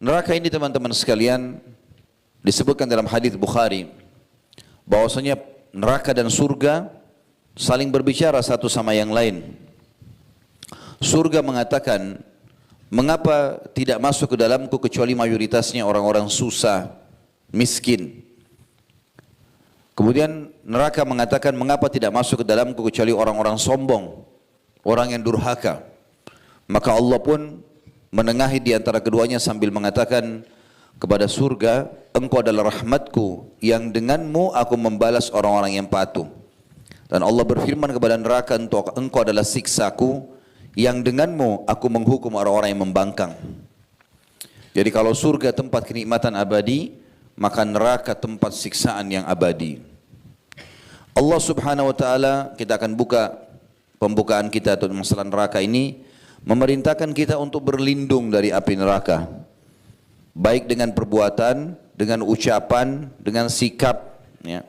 Neraka ini teman-teman sekalian disebutkan dalam hadis Bukhari bahwasanya neraka dan surga saling berbicara satu sama yang lain. Surga mengatakan, mengapa tidak masuk ke dalamku kecuali mayoritasnya orang-orang susah, miskin. Kemudian neraka mengatakan, mengapa tidak masuk ke dalamku kecuali orang-orang sombong, orang yang durhaka. Maka Allah pun menengahi di antara keduanya sambil mengatakan kepada surga, engkau adalah rahmatku yang denganmu aku membalas orang-orang yang patuh. Dan Allah berfirman kepada neraka, engkau adalah siksaku yang denganmu aku menghukum orang-orang yang membangkang. Jadi kalau surga tempat kenikmatan abadi, maka neraka tempat siksaan yang abadi. Allah subhanahu wa ta'ala, kita akan buka pembukaan kita untuk masalah neraka ini, memerintahkan kita untuk berlindung dari api neraka, baik dengan perbuatan, dengan ucapan, dengan sikap, ya.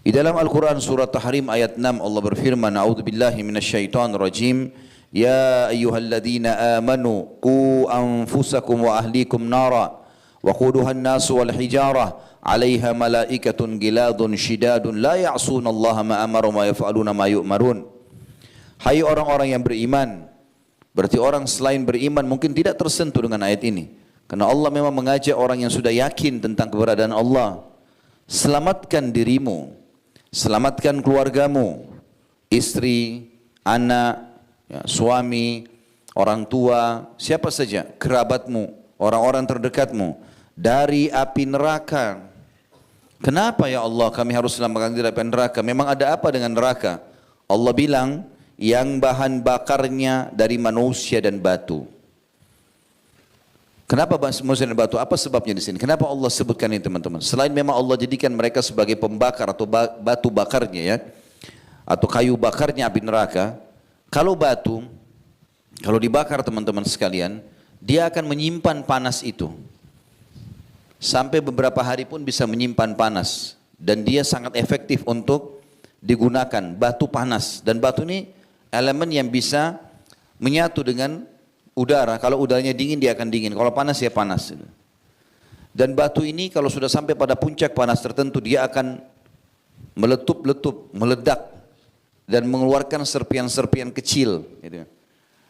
Di dalam Al-Quran surat Tahrim ayat 6 Allah berfirman, A'udzubillahi minasyaitonir rajim, Ya ayyuhalladzina amanu qu anfusakum wa ahlikum nara wa quduhan nasu wal hijarah 'alaiha malaikatun giladun shidadun la ya'sunallaha ma amara wa yaf'aluna ma yu'marun. Hai orang-orang yang beriman. Berarti orang selain beriman mungkin tidak tersentuh dengan ayat ini. Karena Allah memang mengajak orang yang sudah yakin tentang keberadaan Allah. Selamatkan dirimu, selamatkan keluargamu, istri, anak, ya, suami, orang tua, siapa saja, kerabatmu, orang-orang terdekatmu dari api neraka. Kenapa ya Allah kami harus selamatkan dari api neraka? Memang ada apa dengan neraka? Allah bilang, yang bahan bakarnya dari manusia dan batu. Kenapa manusia dan batu? Apa sebabnya di sini? Kenapa Allah sebutkan ini teman-teman? Selain memang Allah jadikan mereka sebagai pembakar atau batu bakarnya ya, atau kayu bakarnya api neraka. Kalau batu, kalau dibakar teman-teman sekalian, dia akan menyimpan panas itu. Sampai beberapa hari pun bisa menyimpan panas. Dan dia sangat efektif untuk digunakan, batu panas. Dan batu ini elemen yang bisa menyatu dengan udara. Kalau udaranya dingin dia akan dingin, kalau panas ya panas. Dan batu ini kalau sudah sampai pada puncak panas tertentu dia akan meletup-letup, meledak dan mengeluarkan serpian-serpian kecil.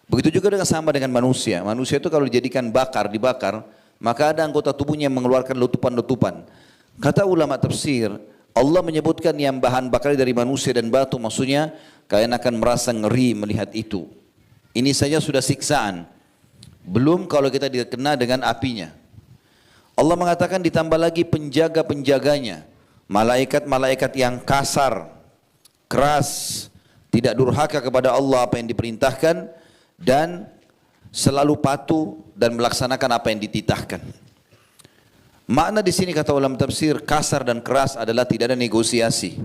Begitu juga sama dengan manusia. Manusia itu kalau dijadikan dibakar, maka ada anggota tubuhnya yang mengeluarkan letupan-letupan. Kata ulama tafsir, Allah menyebutkan yang bahan bakar dari manusia dan batu, maksudnya kalian akan merasa ngeri melihat itu. Ini saja sudah siksaan. Belum kalau kita dikena dengan apinya. Allah mengatakan ditambah lagi penjaga-penjaganya. Malaikat-malaikat yang kasar, keras, tidak durhaka kepada Allah apa yang diperintahkan, dan selalu patuh dan melaksanakan apa yang dititahkan. Makna di sini kata ulama tafsir, kasar dan keras adalah tidak ada negosiasi.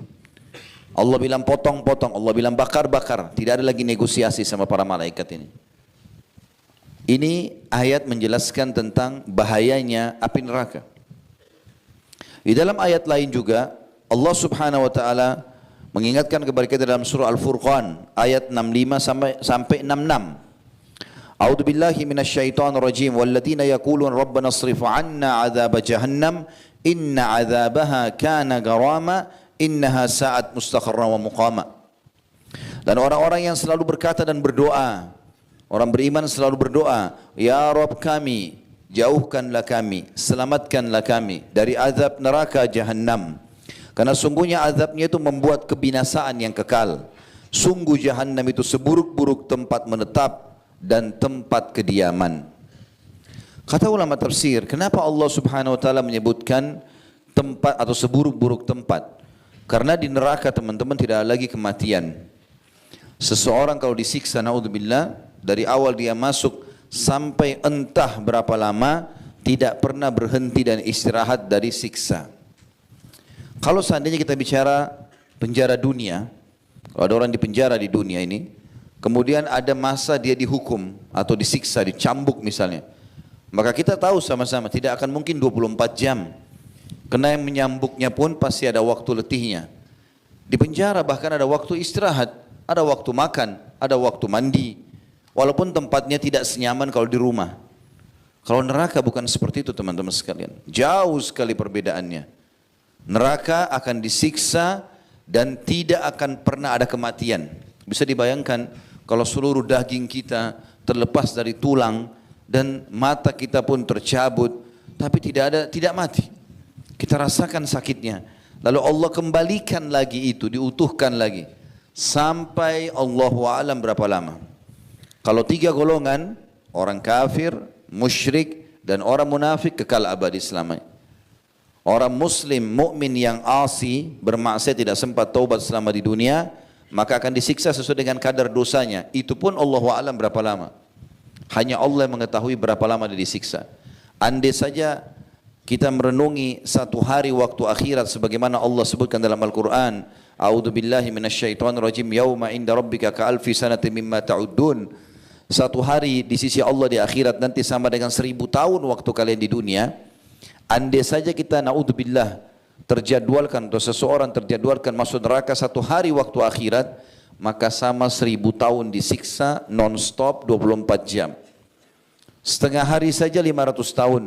Allah bilang potong-potong, Allah bilang bakar-bakar, tidak ada lagi negosiasi sama para malaikat ini. Ini ayat menjelaskan tentang bahayanya api neraka. Di dalam ayat lain juga Allah Subhanahu wa taala mengingatkan kepada kita dalam surah Al-Furqan ayat 65 sampai 66. A'udzu billahi minasyaitonir rajim walladzina yaqulun rabbana shrif 'anna 'adzab jahannam inna 'adzabaha kana garama innaha sa'at mustaqarra wa muqama. Dan orang-orang yang selalu berkata dan berdoa, orang beriman selalu berdoa, ya Rabb kami, jauhkanlah kami, selamatkanlah kami dari azab neraka jahannam. Karena sungguhnya azabnya itu membuat kebinasaan yang kekal. Sungguh jahannam itu seburuk-buruk tempat menetap dan tempat kediaman. Kata ulama tafsir, kenapa Allah Subhanahu wa taala menyebutkan tempat atau seburuk-buruk tempat? Karena di neraka teman-teman tidak ada lagi kematian. Seseorang kalau disiksa, naudzubillah, dari awal dia masuk sampai entah berapa lama tidak pernah berhenti dan istirahat dari siksa. Kalau seandainya kita bicara penjara dunia, kalau ada orang di penjara di dunia ini, kemudian ada masa dia dihukum atau disiksa, dicambuk misalnya, maka kita tahu sama-sama tidak akan mungkin 24 jam. Karena yang menyambuknya pun pasti ada waktu letihnya. Di penjara bahkan ada waktu istirahat, ada waktu makan, ada waktu mandi. Walaupun tempatnya tidak senyaman kalau di rumah. Kalau neraka bukan seperti itu teman-teman sekalian. Jauh sekali perbedaannya. Neraka akan disiksa dan tidak akan pernah ada kematian. Bisa dibayangkan kalau seluruh daging kita terlepas dari tulang dan mata kita pun tercabut, tapi tidak mati. Kita rasakan sakitnya. Lalu Allah kembalikan lagi itu, diutuhkan lagi. Sampai Allahu a'lam berapa lama. Kalau 3 golongan, orang kafir, musyrik, dan orang munafik kekal abadi selamanya. Orang muslim, mukmin yang asi, bermaksiat tidak sempat taubat selama di dunia, maka akan disiksa sesuai dengan kadar dosanya. Itu pun Allahu a'lam berapa lama. Hanya Allah yang mengetahui berapa lama dia disiksa. Andai saja kita merenungi satu hari waktu akhirat sebagaimana Allah sebutkan dalam Al-Quran, A'udzu billahi minasyaitonir rajim, yauma inda rabbika ka'alfi sanatin mimma ta'uddun. Satu hari di sisi Allah di akhirat nanti sama dengan 1000 tahun waktu kalian di dunia. Andai saja kita na'udzubillah terjadwalkan atau seseorang terjadwalkan masuk neraka satu hari waktu akhirat, maka sama 1000 tahun disiksa non-stop 24 jam. Setengah hari saja 500 tahun.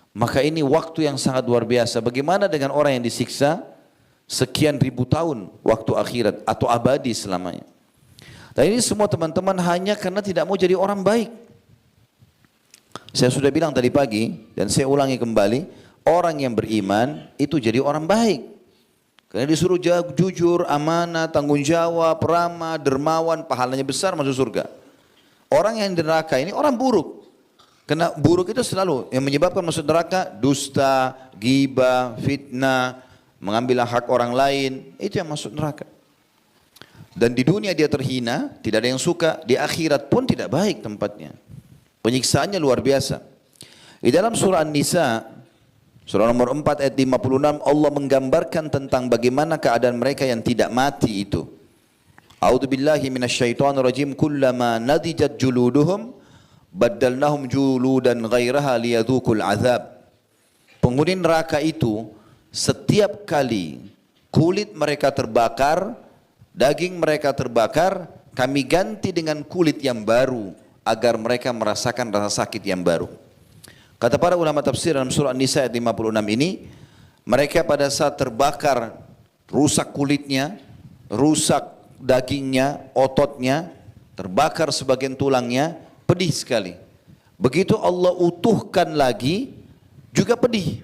Maka ini waktu yang sangat luar biasa. Bagaimana dengan orang yang disiksa sekian ribu tahun waktu akhirat atau abadi selamanya. Dan ini semua teman-teman hanya karena tidak mau jadi orang baik. Saya sudah bilang tadi pagi dan saya ulangi kembali, orang yang beriman itu jadi orang baik. Karena disuruh jujur, amanah, tanggung jawab, ramah, dermawan, pahalanya besar masuk surga. Orang yang di neraka ini orang buruk. Karena buruk itu selalu yang menyebabkan masuk neraka dusta, ghibah, fitnah, mengambil hak orang lain, itu yang masuk neraka. Dan di dunia dia terhina, tidak ada yang suka, di akhirat pun tidak baik tempatnya. Penyiksaannya luar biasa. Di dalam surah An-Nisa, surah nomor 4 ayat 56, Allah menggambarkan tentang bagaimana keadaan mereka yang tidak mati itu. A'udzu billahi minasyaitonir rajim, kullama nadijat juluduhum baddalnahum juludan ghairaha liyadzuqul azab. Penghuni neraka itu setiap kali kulit mereka terbakar, daging mereka terbakar, kami ganti dengan kulit yang baru agar mereka merasakan rasa sakit yang baru. Kata para ulama tafsir dalam surah An-Nisa ayat 56 ini, mereka pada saat terbakar, rusak kulitnya, rusak dagingnya, ototnya, terbakar sebagian tulangnya, pedih sekali. Begitu Allah utuhkan lagi, juga pedih.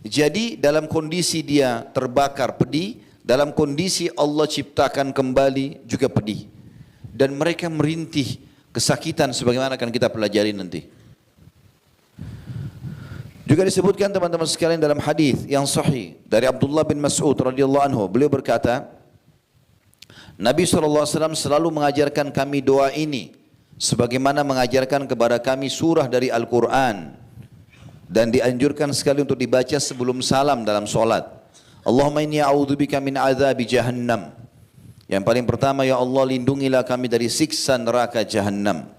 Jadi dalam kondisi dia terbakar pedih, dalam kondisi Allah ciptakan kembali juga pedih. Dan mereka merintih kesakitan sebagaimana akan kita pelajari nanti. Juga disebutkan teman-teman sekalian dalam hadis yang sahih dari Abdullah bin Mas'ud radhiyallahu anhu, beliau berkata, Nabi SAW selalu mengajarkan kami doa ini sebagaimana mengajarkan kepada kami surah dari Al-Quran, dan dianjurkan sekali untuk dibaca sebelum salam dalam solat. Allahumma inni a'udzubika min azabi jahannam. Yang paling pertama, ya Allah lindungilah kami dari siksa neraka jahannam.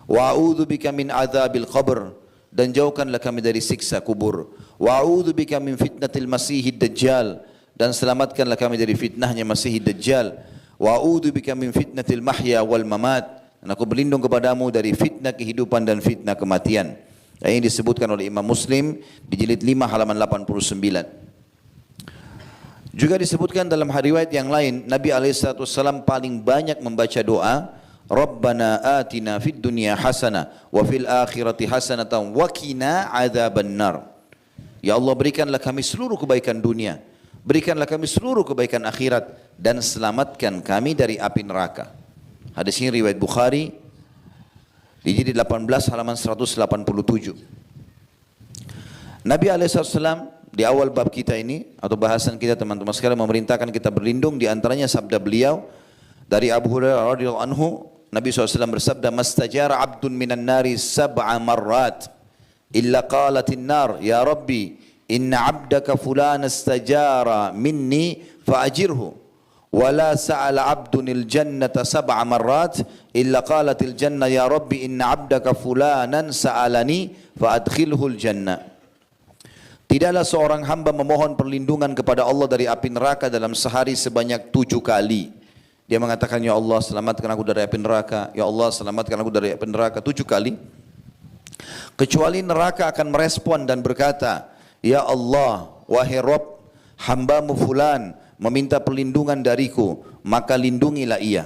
Wa a'udzubika min azabil qabr, dan jauhkanlah kami dari siksa kubur. Wa a'udzubika min fitnatil masihid dajjal, dan selamatkanlah kami dari fitnahnya Masihid Dajjal. Wa a'udzubika min fitnatil mahya wal mamat, dan aku berlindung kepadamu dari fitnah kehidupan dan fitnah kematian. Ini disebutkan oleh Imam Muslim di jilid 5 halaman 89. Juga disebutkan dalam riwayat yang lain, Nabi SAW paling banyak membaca doa, Rabbana atina fid dunya hasanah wa fil akhirati hasanatan wa qina adzabannar. Ya Allah, berikanlah kami seluruh kebaikan dunia, berikanlah kami seluruh kebaikan akhirat, dan selamatkan kami dari api neraka. Hadis ini riwayat Bukhari di jilid 18 halaman 187. Nabi SAW di awal bab kita ini atau bahasan kita teman-teman sekalian memerintahkan kita berlindung, di antaranya sabda beliau dari Abu Hurairah radhiyallahu anhu, Nabi SAW bersabda, mastajara abdun minan nari sab'a marrat illa qalatin nar ya Rabbi inna abdaka fulan istajara minni fa'ajirhu wala sa'ala abdunil jannata sab'a marrat illa qalatil jannah ya Rabbi inna abdaka fulanan sa'alani fa'adkhilhul jannah. Tidaklah seorang hamba memohon perlindungan kepada Allah dari api neraka dalam sehari sebanyak 7 kali. Dia mengatakan, ya Allah selamatkan aku dari api neraka, ya Allah selamatkan aku dari api neraka 7 kali. Kecuali neraka akan merespon dan berkata, Ya Allah, wahai Rabb, hamba-Mu fulan meminta perlindungan dariku, maka lindungilah ia.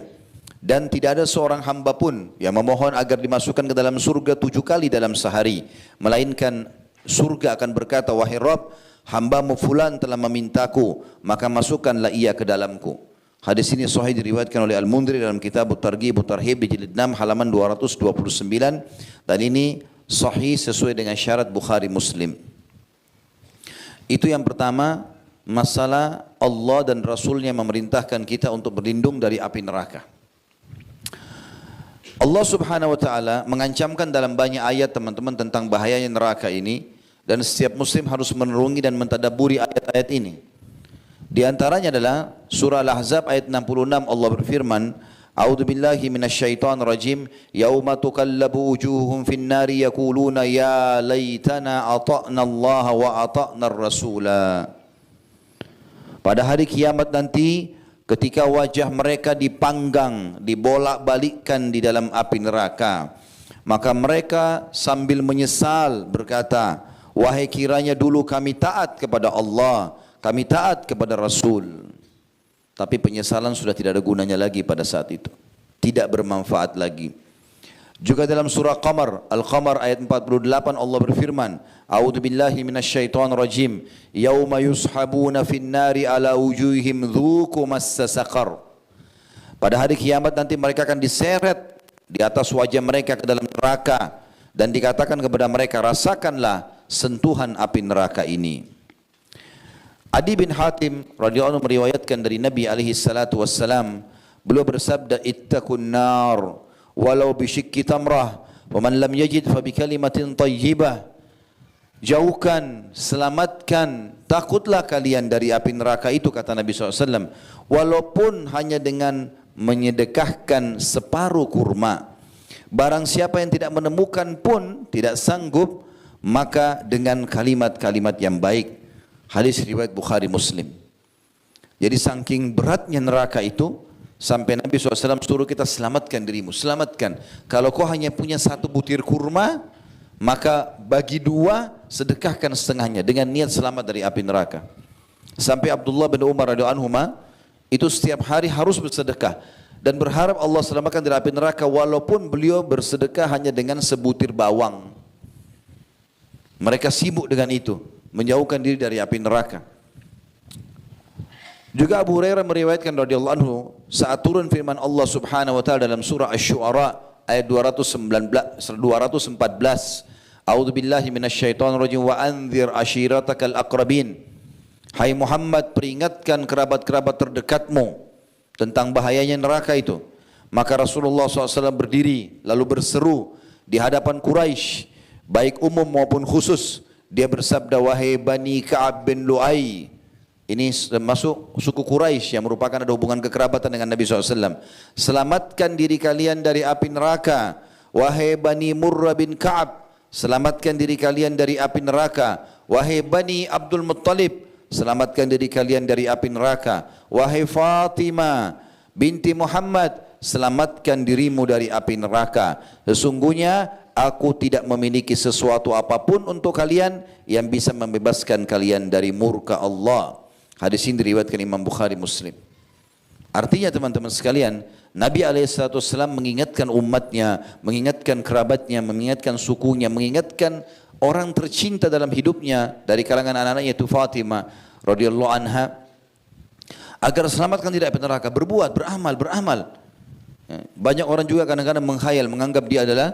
Dan tidak ada seorang hamba pun yang memohon agar dimasukkan ke dalam surga 7 kali dalam sehari, melainkan surga akan berkata, wahai Rabb, hamba-Mu fulan telah memintaku, maka masukkanlah ia ke dalamku. Hadis ini sahih diriwayatkan oleh Al-Mundhiri dalam kitab At-Targhib At-Tarhib di jilid 6 halaman 229, dan ini sahih sesuai dengan syarat Bukhari Muslim. Itu yang pertama, masalah Allah dan Rasulnya memerintahkan kita untuk berlindung dari api neraka. Allah Subhanahu wa taala mengancamkan dalam banyak ayat teman-teman tentang bahayanya neraka ini, dan setiap muslim harus merenungi dan mentadabburi ayat-ayat ini. Di antaranya adalah surah Al-Ahzab ayat 66, Allah berfirman, A'udzu billahi minasyaitonir rajim, yauma tuqallabu wujuhum fin nari yaquluna ya laitana ata'na Allah wa ata'na ar-rasula. Pada hari kiamat nanti, ketika wajah mereka dipanggang, dibolak-balikkan di dalam api neraka, maka mereka sambil menyesal berkata, wahai kiranya dulu kami taat kepada Allah, kami taat kepada Rasul. Tapi penyesalan sudah tidak ada gunanya lagi pada saat itu, tidak bermanfaat lagi. Juga dalam surah Qamar, Al-Qamar ayat 48, Allah berfirman, A'udzu billahi minasyaitonir rajim, yauma yushabuna fin nari ala wujuhihim dzuqu massa saqar. Pada hari kiamat nanti mereka akan diseret di atas wajah mereka ke dalam neraka, dan dikatakan kepada mereka, rasakanlah sentuhan api neraka ini. Adi bin Hatim radhiyallahu anhu meriwayatkan dari Nabi alaihi salatu wassalam, beliau bersabda, ittaqun nar walau bisyikki tamrah wa man lam yajid fa bi kalimatin thayyibah. Jauhkan, selamatkan, takutlah kalian dari api neraka itu, kata Nabi SAW, walaupun hanya dengan menyedekahkan separuh kurma. Barang siapa yang tidak menemukan pun tidak sanggup, maka dengan kalimat-kalimat yang baik. Hadis riwayat Bukhari Muslim. Jadi saking beratnya neraka itu, sampai Nabi SAW suruh kita selamatkan dirimu, selamatkan. Kalau kau hanya punya 1 butir kurma, maka bagi 2, sedekahkan setengahnya dengan niat selamat dari api neraka. Sampai Abdullah bin Umar radhiyallahu anhuma itu setiap hari harus bersedekah dan berharap Allah selamatkan dari api neraka, walaupun beliau bersedekah hanya dengan sebutir bawang. Mereka sibuk dengan itu, menjauhkan diri dari api neraka. Juga Abu Hurairah meriwayatkan radhiyallahu anhu, saat turun firman Allah Subhanahu wa taala dalam surah Asy-Syu'ara ayat 214, A'udzu billahi minasyaitonir rajim wa anzir ashiratakal aqrabin. Hai Muhammad, peringatkan kerabat-kerabat terdekatmu tentang bahayanya neraka itu. Maka Rasulullah SAW berdiri lalu berseru di hadapan Quraisy, baik umum maupun khusus. Dia bersabda, wahai Bani Ka'ab bin Lu'ay. Ini masuk suku Quraisy yang merupakan ada hubungan kekerabatan dengan Nabi SAW. Selamatkan diri kalian dari api neraka. Wahai Bani Murrah bin Ka'ab, selamatkan diri kalian dari api neraka. Wahai Bani Abdul Muttalib, selamatkan diri kalian dari api neraka. Wahai Fatimah binti Muhammad, selamatkan dirimu dari api neraka. Sesungguhnya aku tidak memiliki sesuatu apapun untuk kalian yang bisa membebaskan kalian dari murka Allah. Hadis ini diriwayatkan Imam Bukhari Muslim. Artinya teman-teman sekalian, Nabi SAW mengingatkan umatnya, mengingatkan kerabatnya, mengingatkan sukunya, mengingatkan orang tercinta dalam hidupnya dari kalangan anak-anaknya, yaitu Fatimah radhiyallahu anha, agar selamatkan dari api neraka, berbuat, beramal. Banyak orang juga kadang-kadang menghayal, menganggap dia adalah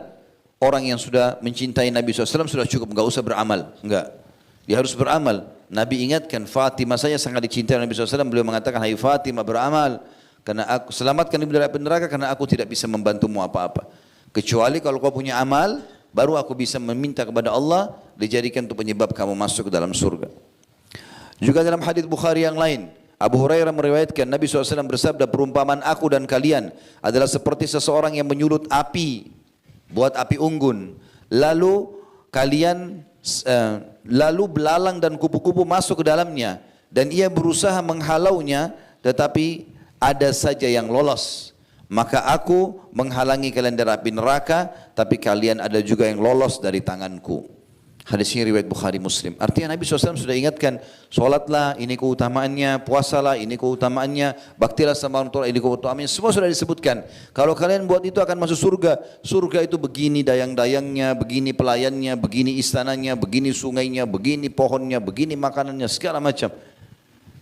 orang yang sudah mencintai Nabi SAW, sudah cukup, enggak usah beramal. Enggak, dia harus beramal. Nabi ingatkan, Fatimah saya sangat dicintai Nabi SAW, beliau mengatakan, hai Fatimah, beramal, karena aku selamatkan ibu dari api neraka, karena aku tidak bisa membantumu apa-apa. Kecuali kalau kau punya amal, baru aku bisa meminta kepada Allah, dijadikan untuk penyebab kamu masuk ke dalam surga. Juga dalam hadis Bukhari yang lain, Abu Hurairah meriwayatkan, Nabi SAW bersabda, perumpamaan aku dan kalian adalah seperti seseorang yang menyulut api, buat api unggun. Lalu belalang dan kupu-kupu masuk ke dalamnya, dan ia berusaha menghalaunya, tetapi ada saja yang lolos. maka aku menghalangi kalian dari api neraka, tapi kalian ada juga yang lolos dari tanganku. Hadis ini riwayat Bukhari Muslim. Artinya Nabi SAW sudah ingatkan, solatlah ini keutamaannya, puasalah ini keutamaannya, baktilah sama orang tua ini keutamaannya, semua sudah disebutkan. Kalau kalian buat itu akan masuk surga. Surga itu begini dayang-dayangnya, begini pelayannya, begini istananya, begini sungainya, begini pohonnya, begini makanannya, segala macam.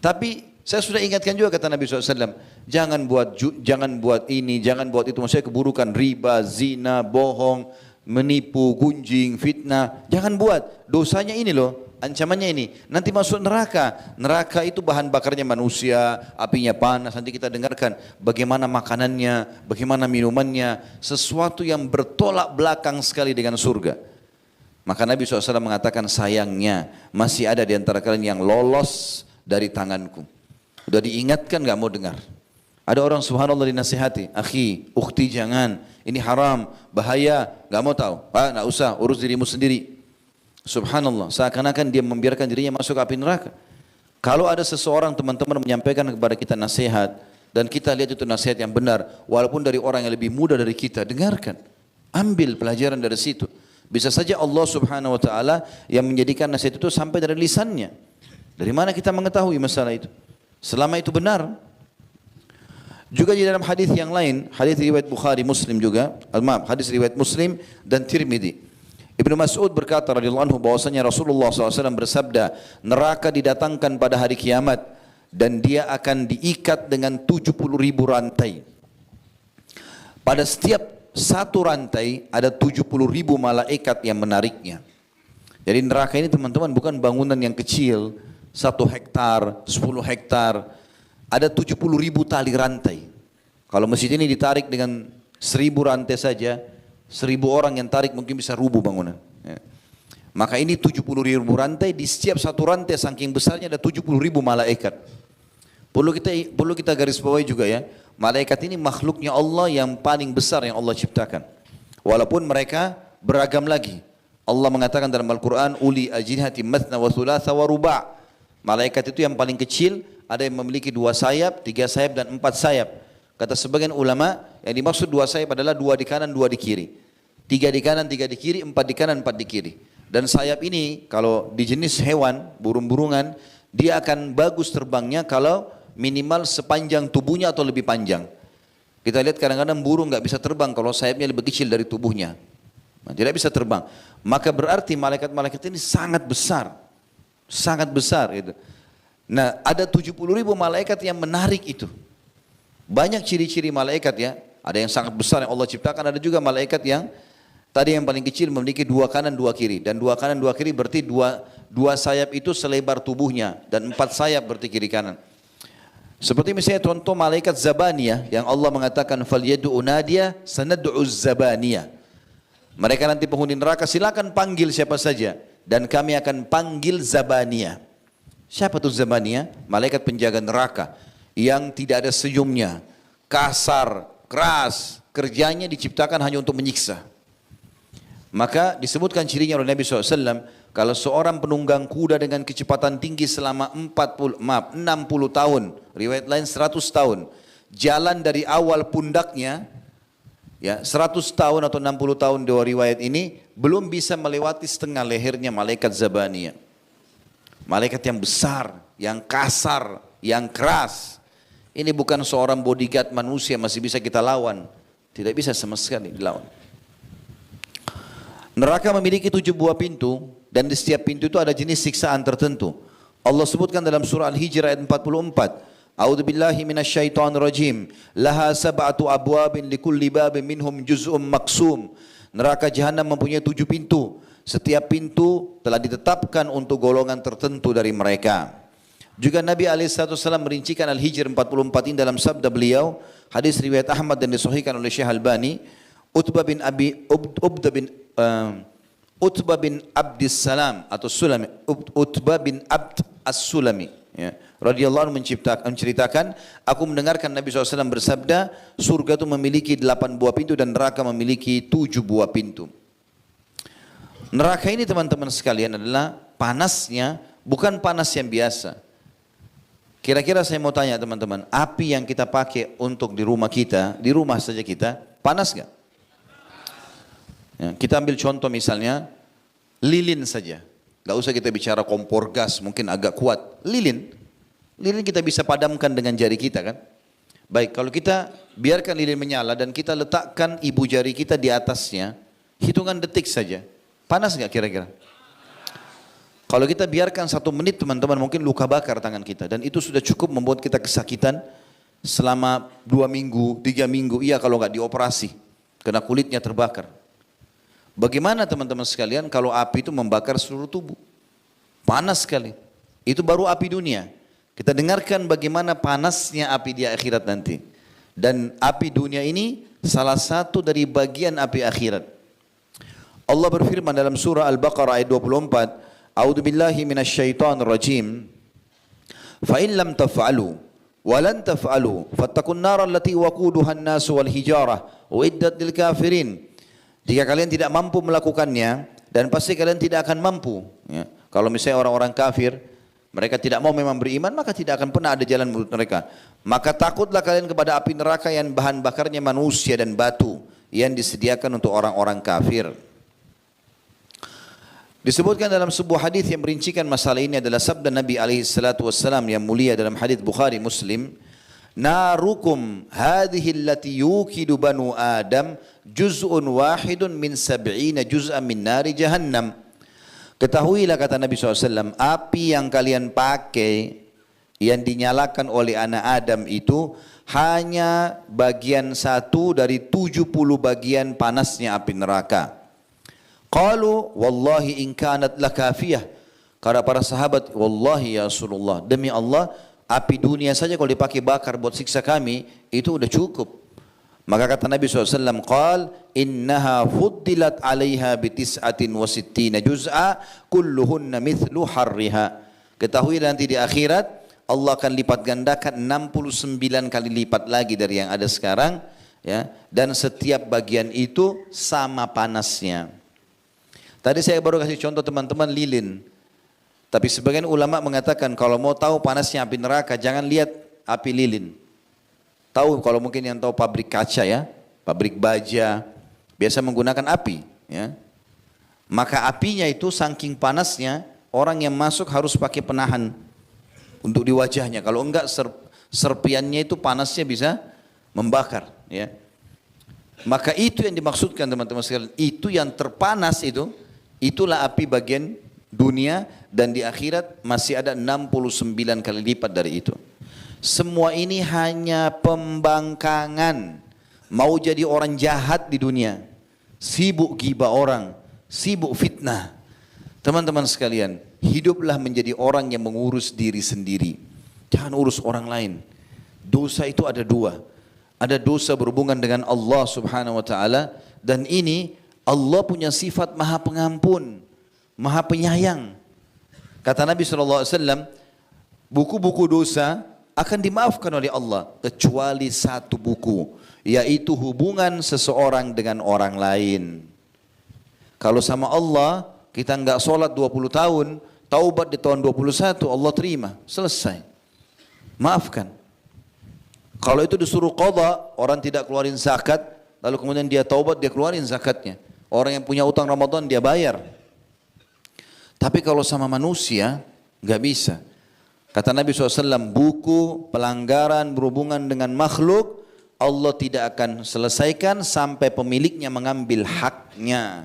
Tapi saya sudah ingatkan juga kata Nabi SAW, jangan buat ini, jangan buat itu, maksudnya keburukan, riba, zina, bohong, menipu, gunjing, fitnah, jangan buat. Dosanya ini loh, ancamannya ini, nanti masuk neraka. Neraka itu bahan bakarnya manusia, apinya panas. Nanti kita dengarkan bagaimana makanannya, bagaimana minumannya, sesuatu yang bertolak belakang sekali dengan surga. Maka Nabi SAW mengatakan, sayangnya masih ada di antara kalian yang lolos dari tanganku. Udah diingatkan gak mau dengar. Ada orang subhanallah dinasihati, akhi, ukhti jangan, ini haram, bahaya, gak mau tahu. Gak usah, urus dirimu sendiri. Subhanallah, seakan-akan dia membiarkan dirinya masuk api neraka. Kalau ada seseorang teman-teman menyampaikan kepada kita nasihat, dan kita lihat itu nasihat yang benar, walaupun dari orang yang lebih muda dari kita, dengarkan. Ambil pelajaran dari situ. Bisa saja Allah subhanahu wa ta'ala yang menjadikan nasihat itu sampai dari lisannya. Dari mana kita mengetahui masalah itu? Selama itu benar. Juga di dalam hadis yang lain, hadis riwayat Bukhari Muslim juga, hadis riwayat Muslim dan Tirmidzi. Ibnu Mas'ud berkata radhiyallahu anhu bahwasanya Rasulullah SAW bersabda, neraka didatangkan pada hari kiamat dan dia akan diikat dengan 70.000 rantai. Pada setiap satu rantai ada 70.000 malaikat yang menariknya. Jadi neraka ini teman-teman bukan bangunan yang kecil, 1 hektar, 10 hektar. Ada 70.000 tali rantai. Kalau masjid ini ditarik dengan 1.000 rantai saja, 1.000 orang yang tarik mungkin bisa rubuh bangunan. Ya. Maka ini 70.000 rantai, di setiap satu rantai saking besarnya ada 70.000 malaikat. Perlu kita garis bawahi juga ya, malaikat ini makhluknya Allah yang paling besar yang Allah ciptakan. Walaupun mereka beragam lagi. Allah mengatakan dalam Al-Quran, uli ajnihati mathna wa thulatha wa ruba'. Malaikat itu yang paling kecil, ada yang memiliki 2 sayap, 3 sayap dan 4 sayap. Kata sebagian ulama, yang dimaksud 2 sayap adalah 2 di kanan, 2 di kiri. 3 di kanan, 3 di kiri, 4 di kanan, 4 di kiri. Dan sayap ini kalau di jenis hewan, burung-burungan, dia akan bagus terbangnya kalau minimal sepanjang tubuhnya atau lebih panjang. Kita lihat kadang-kadang burung nggak bisa terbang kalau sayapnya lebih kecil dari tubuhnya. Nah, tidak bisa terbang. Maka berarti malaikat-malaikat ini sangat besar. Sangat besar itu. Nah, ada 70.000 malaikat yang menarik itu. Banyak ciri-ciri malaikat ya. Ada yang sangat besar yang Allah ciptakan, ada juga malaikat yang tadi yang paling kecil memiliki 2 kanan 2 kiri. Dan 2 kanan 2 kiri berarti dua sayap itu selebar tubuhnya. Dan 4 sayap berarti kiri kanan. Seperti misalnya contoh malaikat Zabaniyah yang Allah mengatakan falyad'u nadiya sanad'uz Zabaniyah. Mereka nanti penghuni neraka silakan panggil siapa saja dan kami akan panggil Zabaniyah. Siapa tuh Zabaniyah? Malaikat penjaga neraka yang tidak ada senyumnya, kasar, keras, kerjanya diciptakan hanya untuk menyiksa. Maka disebutkan cirinya oleh Nabi SAW, kalau seorang penunggang kuda dengan kecepatan tinggi selama 60 tahun, riwayat lain 100 tahun, jalan dari awal pundaknya, ya 100 tahun atau 60 tahun dua riwayat ini, belum bisa melewati setengah lehernya malaikat Zabaniyah. Malaikat yang besar, yang kasar, yang keras. Ini bukan seorang bodyguard manusia masih bisa kita lawan. Tidak bisa sama sekali dilawan. Neraka memiliki 7 buah pintu dan di setiap pintu itu ada jenis siksaan tertentu. Allah sebutkan dalam surah Al-Hijr ayat 44. A'udzu billahi minasyaitonir rajim. Laha sab'atu abwabin likulli babin minhum juz'un maqsum. Neraka jahanam mempunyai 7 pintu. Setiap pintu telah ditetapkan untuk golongan tertentu dari mereka. Juga Nabi SAW merincikan Al-Hijr 44 ini dalam sabda beliau, hadis riwayat Ahmad dan disahihkan oleh Syekh Albani, Utbah bin Abdis Salam atau Sulami, Utbah bin Abd As-Sulami, ya, radhiyallahu anhu menceritakan, aku mendengarkan Nabi SAW bersabda, surga itu memiliki 8 buah pintu dan neraka memiliki 7 buah pintu. Neraka ini teman-teman sekalian adalah panasnya bukan panas yang biasa. Kira-kira saya mau tanya teman-teman, api yang kita pakai untuk di rumah kita, di rumah saja kita, panas nggak? Ya, kita ambil contoh misalnya, lilin saja. Nggak usah kita bicara kompor gas, mungkin agak kuat. Lilin, lilin kita bisa padamkan dengan jari kita kan? Baik, kalau kita biarkan lilin menyala dan kita letakkan ibu jari kita di atasnya, hitungan detik saja, panas nggak kira-kira? Kalau kita biarkan 1 menit teman-teman, mungkin luka bakar tangan kita. Dan itu sudah cukup membuat kita kesakitan selama 2 minggu, 3 minggu. Iya kalau nggak dioperasi, karena kulitnya terbakar. Bagaimana teman-teman sekalian kalau api itu membakar seluruh tubuh? Panas sekali. Itu baru api dunia. Kita dengarkan bagaimana panasnya api di akhirat nanti. Dan api dunia ini salah satu dari bagian api akhirat. Allah berfirman dalam surah Al-Baqarah ayat 24, A'udzu billahi minasyaitonir rajim. Fa in lam taf'alu wa lan taf'alu fattaqun nar allati waquduha an-nas wal hijarah uiddat lil kafirin. Jika kalian tidak mampu melakukannya, dan pasti kalian tidak akan mampu. Ya. Kalau misalnya orang-orang kafir, mereka tidak mau memang beriman, maka tidak akan pernah ada jalan menurut mereka. Maka takutlah kalian kepada api neraka yang bahan bakarnya manusia dan batu, yang disediakan untuk orang-orang kafir. Disebutkan dalam sebuah hadis yang merincikan masalah ini adalah sabda Nabi SAW yang mulia dalam hadis Bukhari Muslim. Narukum hadhihi allati yukidu banu Adam juz'un wahidun min 70 juz'an min nari jahannam. Ketahuilah kata Nabi SAW, api yang kalian pakai, yang dinyalakan oleh anak Adam itu hanya bagian 1 dari 70 bagian panasnya api neraka. Qalu wallahi in kanat lakafiyah. Kata para sahabat, wallahi ya Rasulullah, demi Allah, api dunia saja kalau dipakai bakar buat siksa kami, itu udah cukup. Maka kata Nabi SAW, qal innaha fuddilat alaiha bitis'atin wa sittina juz'a kulluhunna mithlu harriha. Ketahui nanti di akhirat Allah akan lipat gandakan 69 kali lipat lagi dari yang ada sekarang, ya, dan setiap bagian itu sama panasnya. Tadi saya baru kasih contoh teman-teman lilin. Tapi sebagian ulama mengatakan kalau mau tahu panasnya api neraka, jangan lihat api lilin. Tahu kalau mungkin yang tahu pabrik kaca ya, pabrik baja, biasa menggunakan api. Ya. Maka apinya itu saking panasnya, orang yang masuk harus pakai penahan untuk di wajahnya. Kalau enggak serpiannya itu panasnya bisa membakar. Ya. Maka itu yang dimaksudkan teman-teman sekalian, itu yang terpanas itu, itulah api bagian dunia, dan di akhirat masih ada 69 kali lipat dari itu. Semua ini hanya pembangkangan. Mau jadi orang jahat di dunia, sibuk ghibah orang, sibuk fitnah. Teman-teman sekalian, hiduplah menjadi orang yang mengurus diri sendiri. Jangan urus orang lain. Dosa itu ada 2. Ada dosa berhubungan dengan Allah Subhanahu wa taala, dan ini Allah punya sifat Maha Pengampun, Maha Penyayang. Kata Nabi SAW, buku-buku dosa akan dimaafkan oleh Allah kecuali 1 buku, yaitu hubungan seseorang dengan orang lain. Kalau sama Allah kita enggak sholat 20 tahun, taubat di tahun 21, Allah terima, selesai, maafkan. Kalau itu disuruh qadha, orang tidak keluarin zakat, lalu kemudian dia taubat, dia keluarin zakatnya. Orang yang punya utang Ramadan dia bayar. Tapi kalau sama manusia enggak bisa. Kata Nabi SAW, buku pelanggaran berhubungan dengan makhluk Allah tidak akan selesaikan sampai pemiliknya mengambil haknya.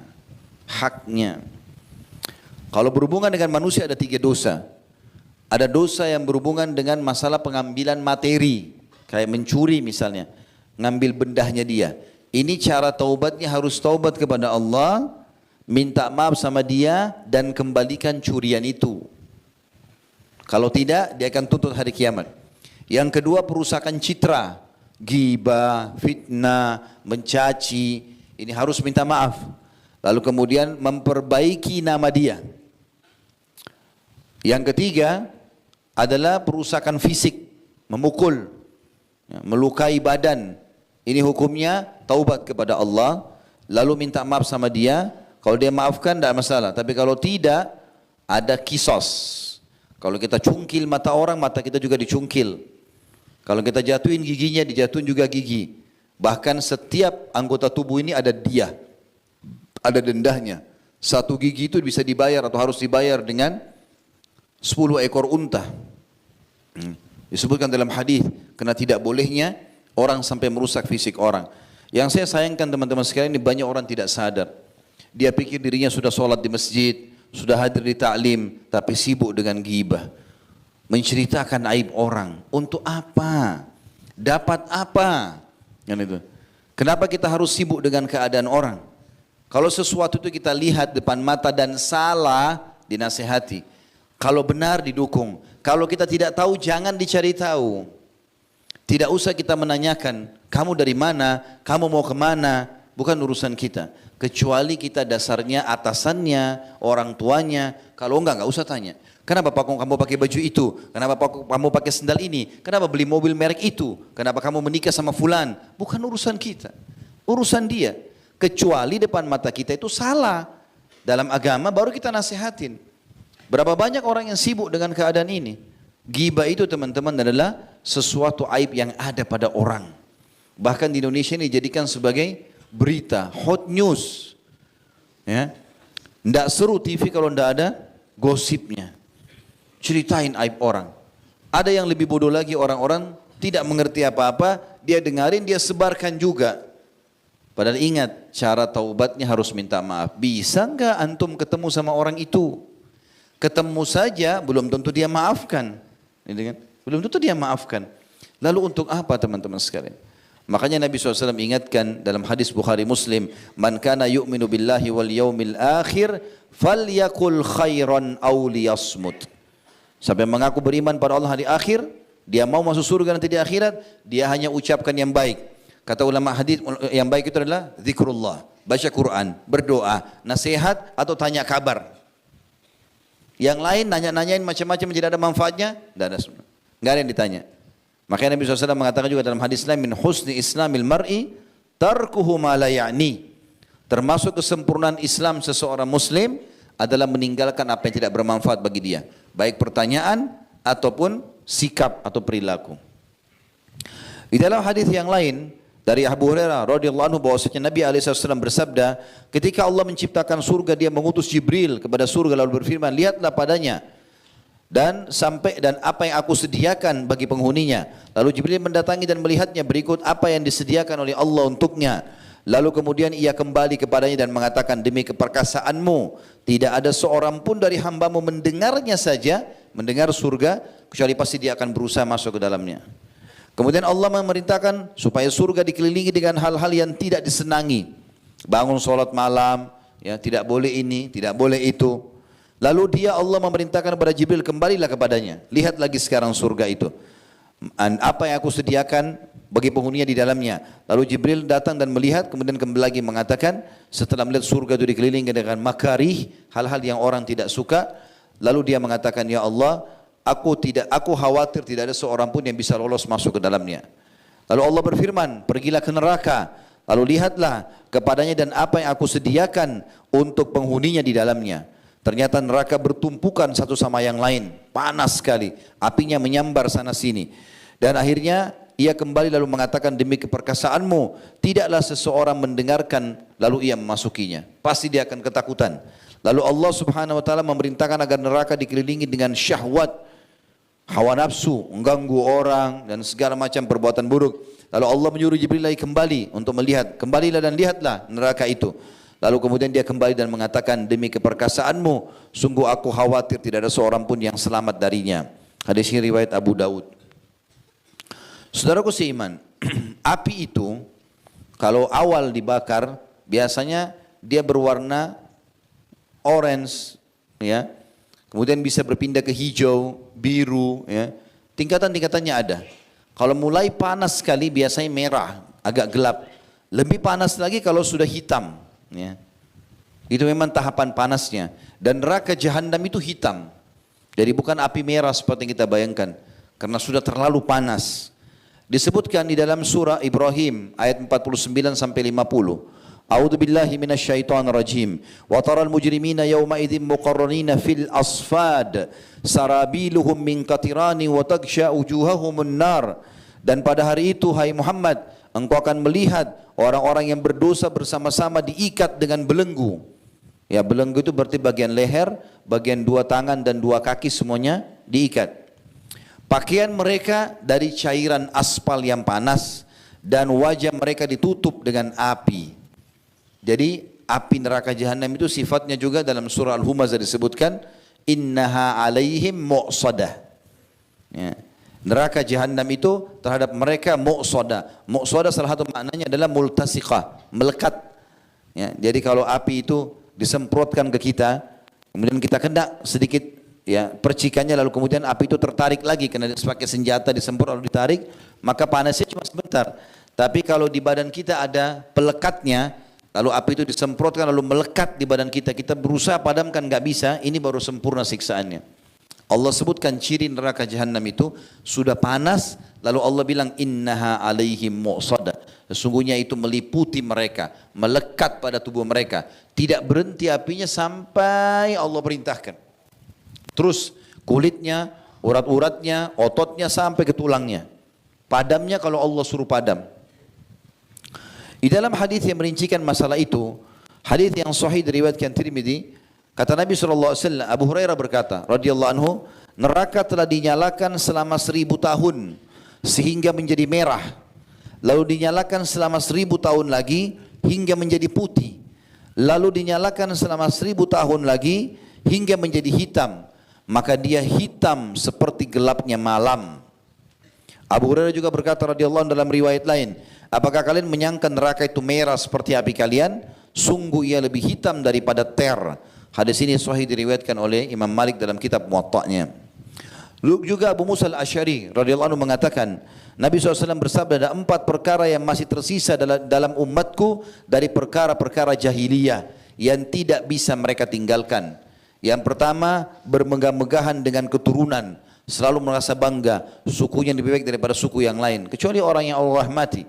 Haknya. Kalau berhubungan dengan manusia ada 3 dosa. Ada dosa yang berhubungan dengan masalah pengambilan materi, kayak mencuri misalnya, ngambil bendahnya dia. Ini cara taubatnya harus taubat kepada Allah, minta maaf sama dia dan kembalikan curian itu. Kalau tidak, dia akan tuntut hari kiamat. Yang kedua, perusakan citra, ghibah, fitnah, mencaci, ini harus minta maaf. Lalu kemudian memperbaiki nama dia. Yang ketiga adalah perusakan fisik, memukul, melukai badan. Ini hukumnya taubat kepada Allah, lalu minta maaf sama dia. Kalau dia maafkan tidak masalah, tapi kalau tidak, ada kisos. Kalau kita cungkil mata orang, mata kita juga dicungkil. Kalau kita jatuhin giginya, dijatuhin juga gigi. Bahkan setiap anggota tubuh ini ada diyah, ada dendahnya. Satu gigi itu bisa dibayar atau harus dibayar dengan 10 ekor unta. Disebutkan dalam hadis, karena tidak bolehnya orang sampai merusak fisik orang. Yang saya sayangkan teman-teman sekalian, ini banyak orang tidak sadar. Dia pikir dirinya sudah sholat di masjid, sudah hadir di ta'lim, tapi sibuk dengan ghibah. Menceritakan aib orang. Untuk apa? Dapat apa? Kan itu. Kenapa kita harus sibuk dengan keadaan orang? Kalau sesuatu itu kita lihat depan mata dan salah, dinasihati. Kalau benar didukung. Kalau kita tidak tahu, jangan dicari tahu. Tidak usah kita menanyakan, kamu dari mana, kamu mau kemana, bukan urusan kita. Kecuali kita dasarnya atasannya, orang tuanya, kalau enggak usah tanya. Kenapa kamu pakai baju itu? Kenapa kamu pakai sendal ini? Kenapa beli mobil merek itu? Kenapa kamu menikah sama fulan? Bukan urusan kita, urusan dia. Kecuali depan mata kita itu salah. Dalam agama baru kita nasihatin. Berapa banyak orang yang sibuk dengan keadaan ini? Ghibah itu teman-teman adalah sesuatu aib yang ada pada orang. Bahkan di Indonesia ini dijadikan sebagai berita, hot news. Ya. Tidak seru TV kalau tidak ada gosipnya. Ceritain aib orang. Ada yang lebih bodoh lagi, orang-orang tidak mengerti apa-apa, dia dengarin, dia sebarkan juga. Padahal ingat, cara taubatnya harus minta maaf. Bisa enggak antum ketemu sama orang itu? Ketemu saja, belum tentu dia maafkan. Belum tentu dia maafkan. Lalu untuk apa teman-teman sekalian? Makanya Nabi SAW ingatkan dalam hadis Bukhari Muslim, man kana yu'minu billahi wal yaumil akhir falyakul khairan aw liyasmut. Siapa yang mengaku beriman pada Allah hari akhir, dia mau masuk surga nanti di akhirat, dia hanya ucapkan yang baik. Kata ulama hadis, yang baik itu adalah zikrullah, baca Quran, berdoa, nasihat atau tanya kabar. Yang lain nanya-nanyain macam-macam tidak ada manfaatnya, tidak ada yang ditanya. Makanya Nabi SAW mengatakan juga dalam hadis lain, min husni islamil mar'i tarkuhu ma la ya'ni. Termasuk kesempurnaan Islam seseorang muslim adalah meninggalkan apa yang tidak bermanfaat bagi dia. Baik pertanyaan ataupun sikap atau perilaku. Di dalam hadis yang lain dari Abu Hurairah radhiyallahu anhu bahwasanya Nabi SAW bersabda, ketika Allah menciptakan surga, dia mengutus Jibril kepada surga lalu berfirman, lihatlah padanya dan apa yang aku sediakan bagi penghuninya. Lalu Jibril mendatangi dan melihatnya, berikut apa yang disediakan oleh Allah untuknya. Lalu kemudian ia kembali kepadanya dan mengatakan, demi keperkasaanmu tidak ada seorang pun dari hambamu mendengarnya saja, mendengar surga, kecuali pasti dia akan berusaha masuk ke dalamnya. Kemudian Allah memerintahkan supaya surga dikelilingi dengan hal-hal yang tidak disenangi. Bangun sholat malam, ya tidak boleh ini, tidak boleh itu. Lalu Allah memerintahkan kepada Jibril, kembalilah kepadanya. Lihat lagi sekarang surga itu. Apa yang aku sediakan bagi penghuninya di dalamnya. Lalu Jibril datang dan melihat, kemudian kembali lagi mengatakan, setelah melihat surga itu dikelilingi dengan makarih, hal-hal yang orang tidak suka. Lalu dia mengatakan, ya Allah, aku khawatir tidak ada seorang pun yang bisa lolos masuk ke dalamnya. Lalu Allah berfirman, pergilah ke neraka, lalu lihatlah kepadanya dan apa yang aku sediakan untuk penghuninya di dalamnya. Ternyata neraka bertumpukan satu sama yang lain, panas sekali, apinya menyambar sana sini. Dan akhirnya ia kembali lalu mengatakan, demi keperkasaanmu tidaklah seseorang mendengarkan lalu ia memasukinya. Pasti dia akan ketakutan. Lalu Allah Subhanahu wa taala memerintahkan agar neraka dikelilingi dengan syahwat, hawa nafsu, mengganggu orang dan segala macam perbuatan buruk. Lalu Allah menyuruh Jibril lagi kembali untuk melihat, kembalilah dan lihatlah neraka itu. Lalu kemudian dia kembali dan mengatakan, demi keperkasaanmu sungguh aku khawatir tidak ada seorang pun yang selamat darinya. Hadis ini riwayat Abu Daud. Saudaraku seiman, api itu kalau awal dibakar biasanya dia berwarna orange, ya. Kemudian bisa berpindah ke hijau, biru, ya. Tingkatan-tingkatannya ada. Kalau mulai panas sekali biasanya merah, agak gelap. Lebih panas lagi kalau sudah hitam, ya. Itu memang tahapan panasnya. Dan neraka jahanam itu hitam. Jadi bukan api merah seperti yang kita bayangkan, karena sudah terlalu panas. Disebutkan di dalam surah Ibrahim ayat 49 sampai 50. A'udzu billahi minasyaitonir rajim. Wa taral mujrimina yawma idzin muqarranina fil asfad sarabiluhum min qatirani wa taghsha wujuhahumun nar. Dan pada hari itu hai Muhammad, engkau akan melihat orang-orang yang berdosa bersama-sama diikat dengan belenggu. Ya, belenggu itu berarti bagian leher, bagian dua tangan dan dua kaki semuanya diikat. Pakaian mereka dari cairan aspal yang panas dan wajah mereka ditutup dengan api. Jadi api neraka jahanam itu sifatnya juga dalam surah Al-Humazah disebutkan innaha alaihim mu'sadah. Ya. Neraka jahanam itu terhadap mereka mu'sadah. Mu'sadah salah satu maknanya adalah multasiqah, melekat. Ya. Jadi kalau api itu disemprotkan ke kita, kemudian kita kena sedikit ya percikannya, lalu kemudian api itu tertarik lagi karena pakai senjata disemprot lalu ditarik, maka panasnya cuma sebentar. Tapi kalau di badan kita ada pelekatnya, lalu api itu disemprotkan lalu melekat di badan kita, kita berusaha padamkan nggak bisa, ini baru sempurna siksaannya. Allah sebutkan ciri neraka jahanam itu sudah panas, lalu Allah bilang innaha alaihim mu'sadah. Sesungguhnya itu meliputi mereka, melekat pada tubuh mereka, tidak berhenti apinya sampai Allah perintahkan. Terus kulitnya, urat-uratnya, ototnya sampai ke tulangnya. Padamnya kalau Allah suruh padam. Di dalam hadis yang merincikan masalah itu, hadis yang sahih diriwayatkan Tirmidzi, kata Nabi SAW, Abu Hurairah berkata, radhiyallahu anhu, neraka telah dinyalakan selama 1000 tahun sehingga menjadi merah. Lalu dinyalakan selama 1000 tahun lagi hingga menjadi putih. Lalu dinyalakan selama 1000 tahun lagi hingga menjadi hitam. Maka dia hitam seperti gelapnya malam. Abu Hurairah juga berkata radhiyallahu anhu dalam riwayat lain, apakah kalian menyangka neraka itu merah seperti api kalian? Sungguh ia lebih hitam daripada ter. Hadis ini sahih diriwayatkan oleh Imam Malik dalam kitab Muwatta'nya. Lalu juga Abu Musa al-Asy'ari radhiyallahu anhu mengatakan, Nabi SAW bersabda, ada 4 perkara yang masih tersisa dalam umatku dari perkara-perkara jahiliyah yang tidak bisa mereka tinggalkan. Yang pertama, bermegah-megahan dengan keturunan, selalu merasa bangga sukunya lebih baik daripada suku yang lain, kecuali orang yang Allah rahmati.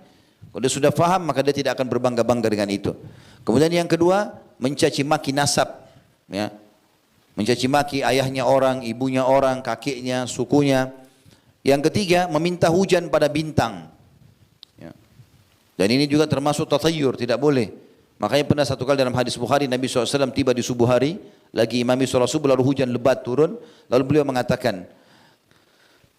Kalau dia sudah faham maka dia tidak akan berbangga-bangga dengan itu. Kemudian yang kedua, mencaci maki nasab, ya. Mencaci maki ayahnya orang, ibunya orang, kakeknya, sukunya. Yang ketiga, meminta hujan pada bintang, ya. Dan ini juga termasuk tathayyur, tidak boleh. Makanya pernah satu kali dalam hadis Bukhari, Nabi SAW tiba di subuh hari, lagi imami sholat subuh, lalu hujan lebat turun, lalu beliau mengatakan,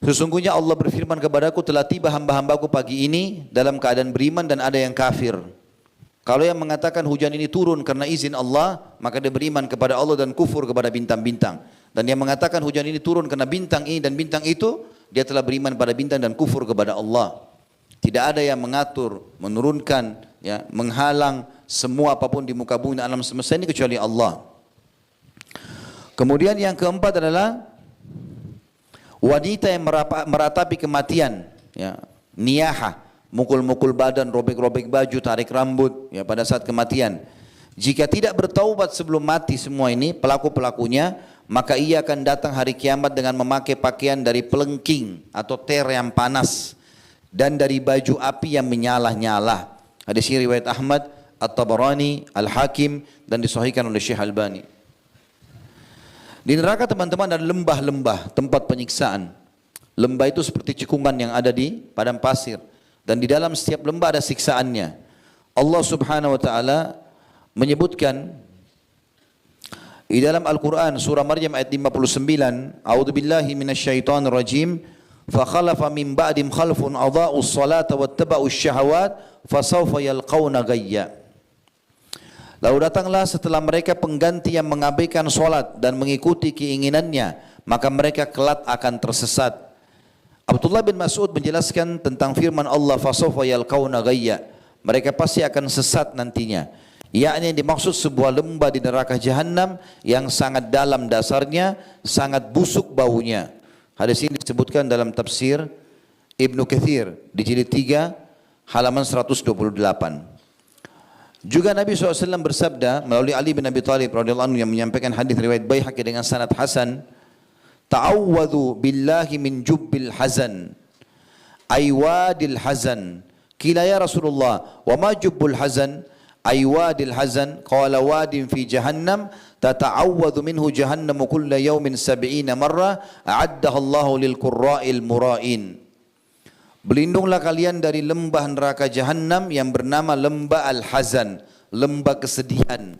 sesungguhnya Allah berfirman kepadaku, telah tiba hamba-hambaku pagi ini dalam keadaan beriman dan ada yang kafir. Kalau yang mengatakan hujan ini turun karena izin Allah, maka dia beriman kepada Allah dan kufur kepada bintang-bintang. Dan yang mengatakan hujan ini turun karena bintang ini dan bintang itu, dia telah beriman pada bintang dan kufur kepada Allah. Tidak ada yang mengatur, menurunkan, ya, menghalang semua apapun di muka bumi dan alam semesta ini kecuali Allah. Kemudian yang keempat adalah wanita yang meratapi kematian, ya, niyahah, mukul-mukul badan, robek-robek baju, tarik rambut, ya, pada saat kematian. Jika tidak bertaubat sebelum mati semua ini pelaku-pelakunya, maka ia akan datang hari kiamat dengan memakai pakaian dari pelengking atau ter yang panas dan dari baju api yang menyala-nyala. Hadis ini riwayat Ahmad, At-Tabarani, Al-Hakim dan disahihkan oleh Syekh Albani. Di neraka teman-teman ada lembah-lembah, tempat penyiksaan. Lembah itu seperti cekungan yang ada di padang pasir. Dan di dalam setiap lembah ada siksaannya. Allah Subhanahu wa taala menyebutkan di dalam Al-Quran surah Maryam ayat 59, A'udzubillahi minasyaitonirrajim, fa khalafa min ba'dim khalfun adha'us salata wattaba'us syahawat fasawfa yalqauna ghayya. Lalu datanglah setelah mereka pengganti yang mengabaikan solat dan mengikuti keinginannya, maka mereka kelak akan tersesat. Abdullah bin Mas'ud menjelaskan tentang firman Allah, fasawfa yalqauna ghayya, mereka pasti akan sesat nantinya. Yakni yang dimaksud sebuah lembah di neraka jahanam yang sangat dalam dasarnya, sangat busuk baunya. Hadis ini disebutkan dalam tafsir Ibnu Katsir di jilid 3 halaman 128. Juga Nabi SAW bersabda melalui Ali bin Abi Thalib radhiyallahu anhu yang menyampaikan hadis riwayat Baihaqi dengan sanad hasan, ta'awwadhu billahi min jubbil hazan aywadil hazan. Qila ya Rasulullah, wa ma jubbul hazan? ay wadil hazan, qala wadin fi jahannam tata'awwadhu minhu jahannamu kulla yawmin 70 marrah a'addaha Allahu lil qurra'il mura'in. Berlindunglah kalian dari lembah neraka Jahannam yang bernama lembah Al-Hazan, lembah kesedihan.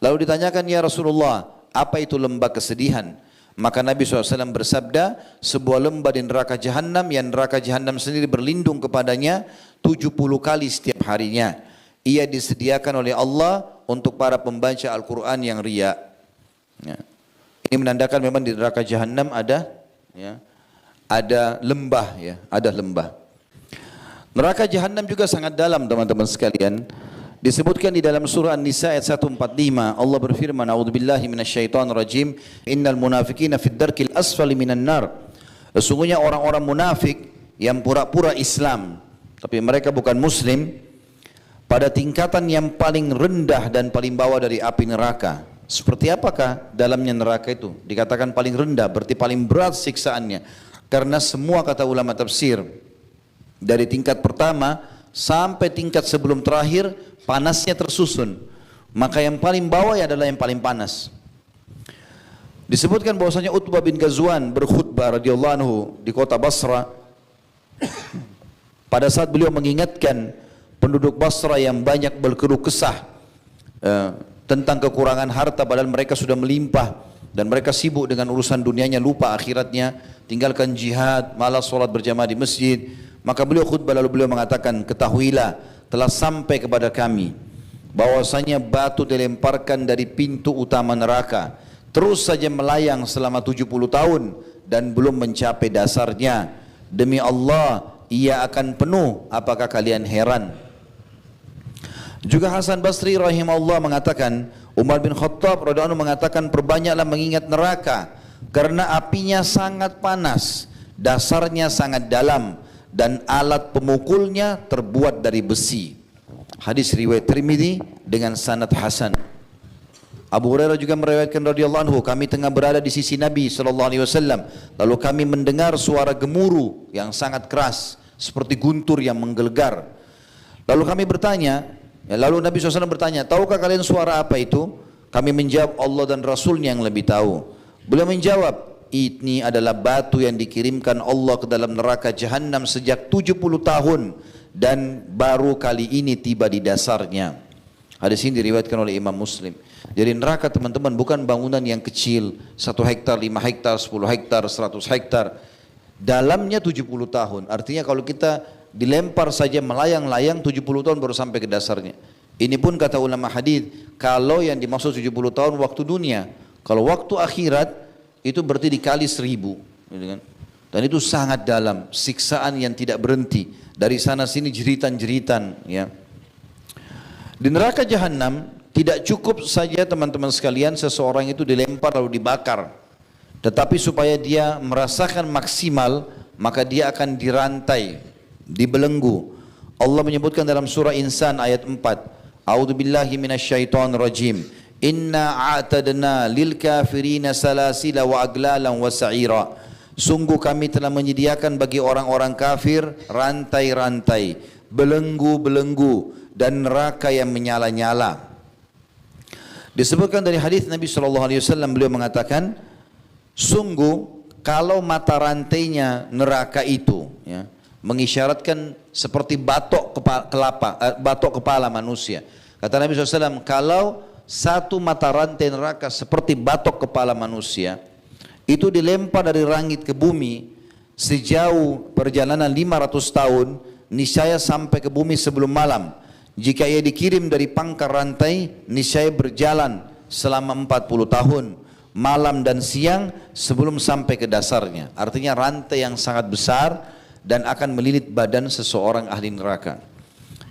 Lalu ditanyakan, ya Rasulullah, apa itu lembah kesedihan? Maka Nabi SAW bersabda, sebuah lembah di neraka Jahannam yang neraka Jahannam sendiri berlindung kepadanya 70 kali setiap harinya. Ia disediakan oleh Allah untuk para pembaca Al-Quran yang riya. Ya. Ini menandakan memang di neraka Jahannam ada, ya, ada lembah, ya, ada lembah. Neraka Jahannam juga sangat dalam, teman-teman sekalian. Disebutkan di dalam surah An-Nisa ayat 145, Allah berfirman, a'udzubillahi minasyaitonirrajim, innal munafiqina fid darkil asfali minan nar. Sesungguhnya orang-orang munafik yang pura-pura Islam, tapi mereka bukan muslim, pada tingkatan yang paling rendah dan paling bawah dari api neraka. Seperti apakah dalamnya neraka itu? Dikatakan paling rendah, berarti paling berat siksaannya. Karena semua kata ulama tafsir, dari tingkat pertama sampai tingkat sebelum terakhir, panasnya tersusun. Maka yang paling bawah adalah yang paling panas. Disebutkan bahwasanya Utbah bin Ghazwan berkhutbah radhiyallahu anhu di kota Basra. Pada saat beliau mengingatkan penduduk Basra yang banyak berkeluh kesah tentang kekurangan harta, padahal mereka sudah melimpah dan mereka sibuk dengan urusan dunianya, lupa akhiratnya, tinggalkan jihad, malas sholat berjamaah di masjid. Maka beliau khutbah lalu beliau mengatakan, ketahuilah telah sampai kepada kami bahwasanya batu dilemparkan dari pintu utama neraka, terus saja melayang selama 70 tahun dan belum mencapai dasarnya. Demi Allah, ia akan penuh, apakah kalian heran? Juga Hasan Basri rahimahullah mengatakan, Umar bin Khattab radhiyallahu anhu mengatakan, perbanyaklah mengingat neraka karena apinya sangat panas, dasarnya sangat dalam, dan alat pemukulnya terbuat dari besi. Hadis riwayat Tirmidzi dengan sanad hasan. Abu Hurairah juga meriwayatkan radhiyallahu anhu, kami tengah berada di sisi Nabi SAW, lalu kami mendengar suara gemuruh yang sangat keras seperti guntur yang menggelegar. Lalu kami bertanya, lalu Nabi SAW bertanya, tahukah kalian suara apa itu? Kami menjawab, Allah dan Rasulnya yang lebih tahu. Beliau menjawab, ini adalah batu yang dikirimkan Allah ke dalam neraka Jahannam sejak 70 tahun dan baru kali ini tiba di dasarnya. Hadis ini diriwayatkan oleh Imam Muslim. Jadi neraka, teman-teman, bukan bangunan yang kecil, 1 hektar, 5 hektar, 10 hektar, 100 hektar. Dalamnya 70 tahun. Artinya kalau kita dilempar saja melayang-layang 70 tahun baru sampai ke dasarnya. Ini pun kata ulama hadis, kalau yang dimaksud 70 tahun waktu dunia, kalau waktu akhirat itu berarti dikali 1000, gitu kan? Dan itu sangat dalam, siksaan yang tidak berhenti, dari sana sini jeritan-jeritan, ya. Di neraka Jahannam tidak cukup saja, teman-teman sekalian, seseorang itu dilempar lalu dibakar, tetapi supaya dia merasakan maksimal, maka dia akan dirantai, dibelenggu. Allah menyebutkan dalam surah Insan ayat 4, A'udzubillahi minasyaitonirrajim. Inna a'tadna lil kafirina salasila wa aglalan wa sa'ira. Sungguh kami telah menyediakan bagi orang-orang kafir rantai-rantai, belenggu-belenggu dan neraka yang menyala-nyala. Disebutkan dari hadis Nabi SAW, beliau mengatakan, sungguh kalau mata rantainya neraka itu, ya, mengisyaratkan seperti batok kepala manusia. Kata Nabi SAW, kalau satu mata rantai neraka seperti batok kepala manusia itu dilempar dari langit ke bumi sejauh perjalanan 500 tahun, niscaya sampai ke bumi sebelum malam. Jika ia dikirim dari pangkal rantai, niscaya berjalan selama 40 tahun, malam dan siang sebelum sampai ke dasarnya. Artinya rantai yang sangat besar dan akan melilit badan seseorang ahli neraka.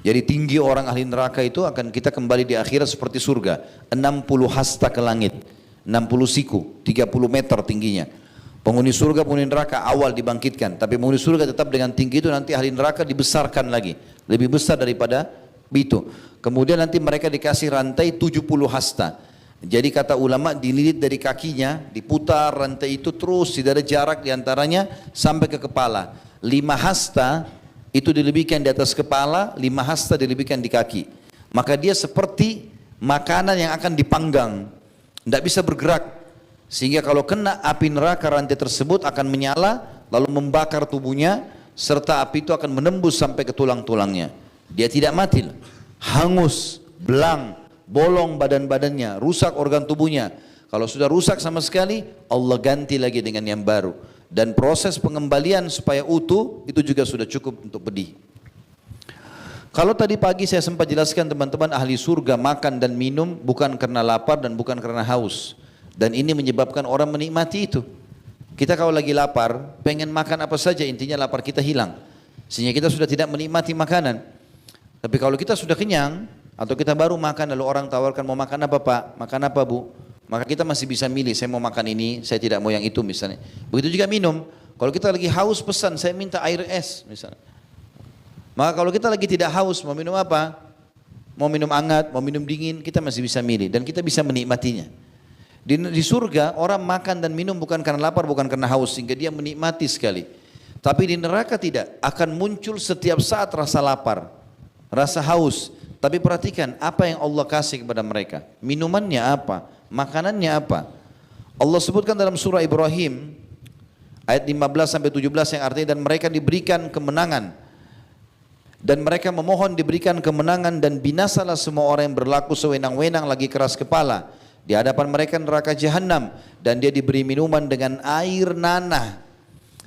Jadi tinggi orang ahli neraka itu akan kita kembali di akhirat seperti surga, 60 hasta ke langit, 60 siku, 30 meter tingginya. Penghuni surga, penghuni neraka awal dibangkitkan, tapi penghuni surga tetap dengan tinggi itu, nanti ahli neraka dibesarkan lagi, lebih besar daripada itu. Kemudian nanti mereka dikasih rantai 70 hasta. Jadi kata ulama, dililit dari kakinya, diputar rantai itu terus, tidak ada jarak diantaranya sampai ke kepala. 5 hasta itu dilebihkan di atas kepala, 5 hasta dilebihkan di kaki. Maka dia seperti makanan yang akan dipanggang, tidak bisa bergerak. Sehingga kalau kena api neraka, rantai tersebut akan menyala lalu membakar tubuhnya, serta api itu akan menembus sampai ke tulang-tulangnya. Dia tidak mati, hangus, belang, bolong badan-badannya, rusak organ tubuhnya. Kalau sudah rusak sama sekali, Allah ganti lagi dengan yang baru. Dan proses pengembalian supaya utuh itu juga sudah cukup untuk pedih. Kalau tadi pagi saya sempat jelaskan teman-teman, ahli surga makan dan minum bukan karena lapar dan bukan karena haus. Dan ini menyebabkan orang menikmati itu. Kita kalau lagi lapar, pengen makan apa saja, intinya lapar kita hilang. Sehingga kita sudah tidak menikmati makanan. Tapi kalau kita sudah kenyang, atau kita baru makan lalu orang tawarkan mau makan apa Pak, makan apa Bu, maka kita masih bisa milih, saya mau makan ini, saya tidak mau yang itu misalnya. Begitu juga minum, kalau kita lagi haus pesan, saya minta air es misalnya. Maka kalau kita lagi tidak haus, mau minum apa? Mau minum hangat, mau minum dingin, kita masih bisa milih dan kita bisa menikmatinya. Di surga orang makan dan minum bukan karena lapar, bukan karena haus, sehingga dia menikmati sekali. Tapi di neraka tidak, akan muncul setiap saat rasa lapar, rasa haus. Tapi perhatikan apa yang Allah kasih kepada mereka. Minumannya apa? Makanannya apa? Allah sebutkan dalam surah Ibrahim ayat 15 sampai 17 yang artinya dan mereka diberikan kemenangan. Dan mereka memohon diberikan kemenangan dan binasalah semua orang yang berlaku sewenang-wenang lagi keras kepala. Di hadapan mereka neraka jahanam dan dia diberi minuman dengan air nanah.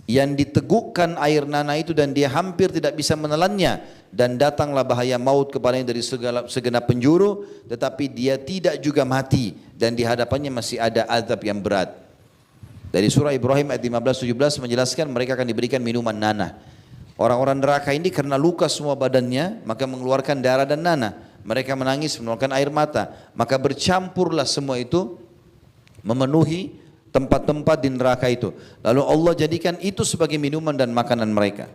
Yang ditegukkan air nanah itu dan dia hampir tidak bisa menelannya, dan datanglah bahaya maut kepadanya dari segenap penjuru, tetapi dia tidak juga mati dan di hadapannya masih ada azab yang berat. Dari surah Ibrahim ayat 15-17 menjelaskan mereka akan diberikan minuman nanah. Orang-orang neraka ini karena luka semua badannya maka mengeluarkan darah dan nanah. Mereka menangis, mengeluarkan air mata, maka bercampurlah semua itu memenuhi tempat-tempat di neraka itu. Lalu Allah jadikan itu sebagai minuman dan makanan mereka.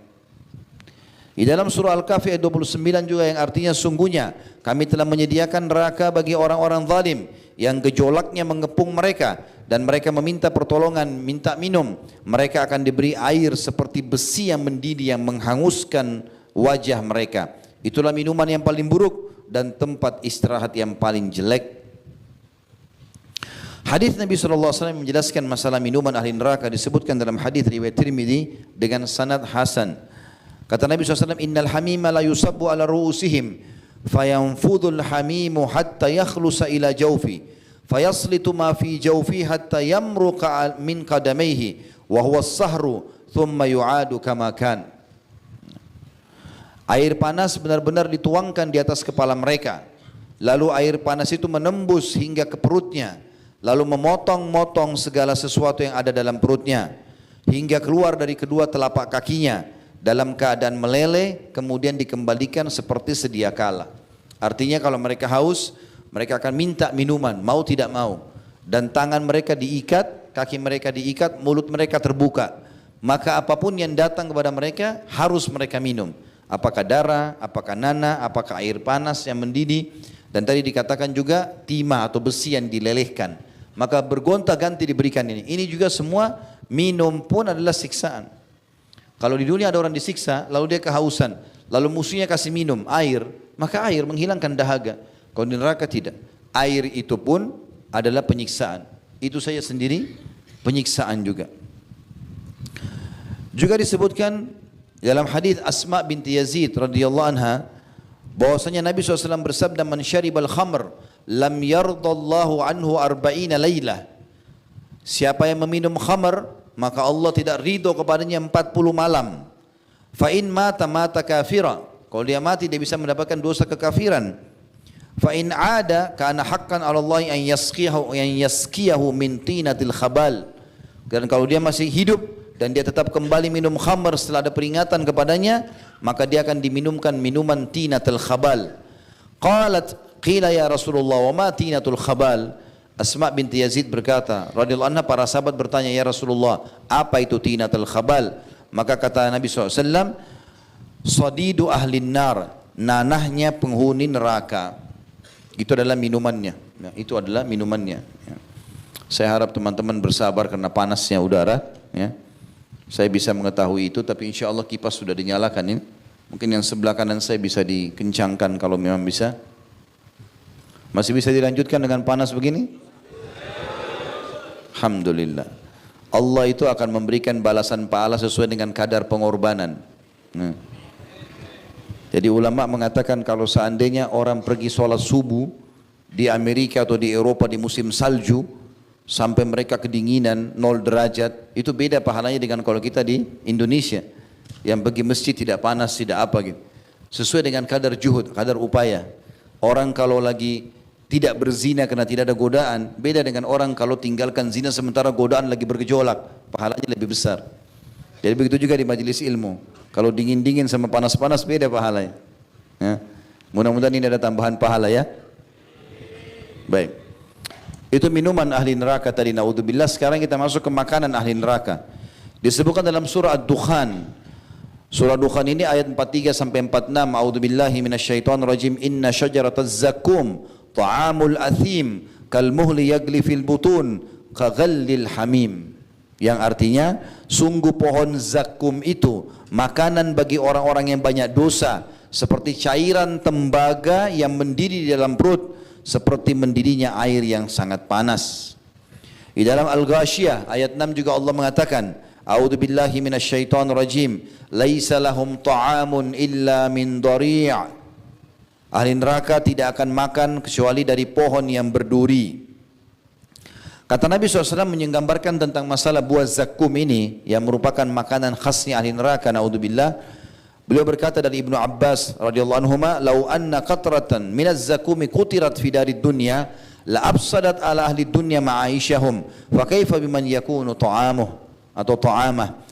Di dalam surah Al-Kahfi ayat 29 juga yang artinya sungguhnya kami telah menyediakan neraka bagi orang-orang zalim yang gejolaknya mengepung mereka dan mereka meminta pertolongan, minta minum. Mereka akan diberi air seperti besi yang mendidih yang menghanguskan wajah mereka. Itulah minuman yang paling buruk dan tempat istirahat yang paling jelek. Hadis Nabi SAW menjelaskan masalah minuman ahli neraka disebutkan dalam hadis riwayat Tirmidzi dengan sanad hasan. Kata Nabi SAW, Innal hamima la yusabbu ala ru'usihim fayanfudul hamimu hatta yakhlusa ila jawfi fayaslitu ma fi jawfi hatta yamruqa min qadamaihi wa huwa as-sahru thumma yu'adu kama kan. Air panas benar-benar dituangkan di atas kepala mereka. Lalu air panas itu menembus hingga ke perutnya. Lalu memotong-motong segala sesuatu yang ada dalam perutnya hingga keluar dari kedua telapak kakinya dalam keadaan meleleh, kemudian dikembalikan seperti sedia kala. Artinya kalau mereka haus, mereka akan minta minuman, mau tidak mau. Dan tangan mereka diikat, kaki mereka diikat, mulut mereka terbuka. Maka apapun yang datang kepada mereka harus mereka minum. Apakah darah, apakah nanah, apakah air panas yang mendidih. Dan tadi dikatakan juga timah atau besi yang dilelehkan. Maka bergonta-ganti diberikan ini. Ini juga semua minum pun adalah siksaan. Kalau di dunia ada orang disiksa, lalu dia kehausan, lalu musuhnya kasih minum air, maka air menghilangkan dahaga. Kalau di neraka tidak. Air itu pun adalah penyiksaan. Itu saya sendiri penyiksaan juga. Juga disebutkan dalam hadis Asma binti Yazid radhiyallahu anha bahwasanya Nabi SAW bersabda, man syaribal khamr lam yardallahu anhu arba'ina laylah. Siapa yang meminum khamr maka Allah tidak ridho kepadanya 40 malam. Fa in mata mata kafira. Kalau dia mati dia bisa mendapatkan dosa kekafiran. Fa in ada kana haqqan 'ala Allah an yaskiyahu min tinatil khabal. Dan kalau dia masih hidup dan dia tetap kembali minum khamr setelah ada peringatan kepadanya, maka dia akan diminumkan minuman tinatul khabal. Qalat qila ya Rasulullah wa ma tinatul khabal. Asma binti Yazid berkata radhiyallahu anha, para sahabat bertanya, ya Rasulullah, apa itu tinatul khabal? Maka kata Nabi SAW, sadidu ahlin nar, nanahnya penghuni neraka. Itu adalah minumannya. Ya, itu adalah minumannya. Ya. Saya harap teman-teman bersabar karena panasnya udara. Ya. Saya bisa mengetahui itu, tapi insya Allah kipas sudah dinyalakan ini. Mungkin yang sebelah kanan saya bisa dikencangkan kalau memang bisa. Masih bisa dilanjutkan dengan panas begini? Alhamdulillah. Allah itu akan memberikan balasan pahala sesuai dengan kadar pengorbanan. Jadi ulama mengatakan kalau seandainya orang pergi sholat subuh di Amerika atau di Eropa di musim salju sampai mereka kedinginan 0 derajat, itu beda pahalanya dengan kalau kita di Indonesia yang pergi masjid tidak panas, tidak apa gitu. Sesuai dengan kadar juhud, kadar upaya. Orang kalau lagi tidak berzina karena tidak ada godaan, beda dengan orang kalau tinggalkan zina sementara godaan lagi bergejolak, pahalanya lebih besar. Jadi begitu juga di majelis ilmu. Kalau dingin-dingin sama panas-panas beda pahalanya. Ya. Mudah-mudahan ini ada tambahan pahala ya. Baik. Itu minuman ahli neraka tadi, naudzubillah. Sekarang kita masuk ke makanan ahli neraka. Disebutkan dalam surah Ad-Dukhan. Surah Dukhan ini ayat 43 sampai 46. A'udzubillahi minasyaitonir rajim. Inna syajarataz zakum ta'amul athim kalmuhli yagli fil butun kaghallil hamim. Yang artinya sungguh pohon zakum itu makanan bagi orang-orang yang banyak dosa, seperti cairan tembaga yang mendidih di dalam perut, seperti mendidihnya air yang sangat panas. Di dalam Al-Ghashiyah ayat 6 juga Allah mengatakan, A'udzubillahi minasyaitonir rajim, laisa lahum ta'amun illa min dhari'. Ahli neraka tidak akan makan kecuali dari pohon yang berduri. Kata Nabi SAW menggambarkan tentang masalah buah zakum ini yang merupakan makanan khasnya ahli neraka, naudzubillah. Beliau berkata dari Ibnu Abbas radhiyallahu anhuma, "Lau anna qatratan minaz zakumi qutirat fi darid dunya la afsadat ala ahli dunya ma'aishahum, fa kaifa biman yakunu ta'amuh atau ta'amah."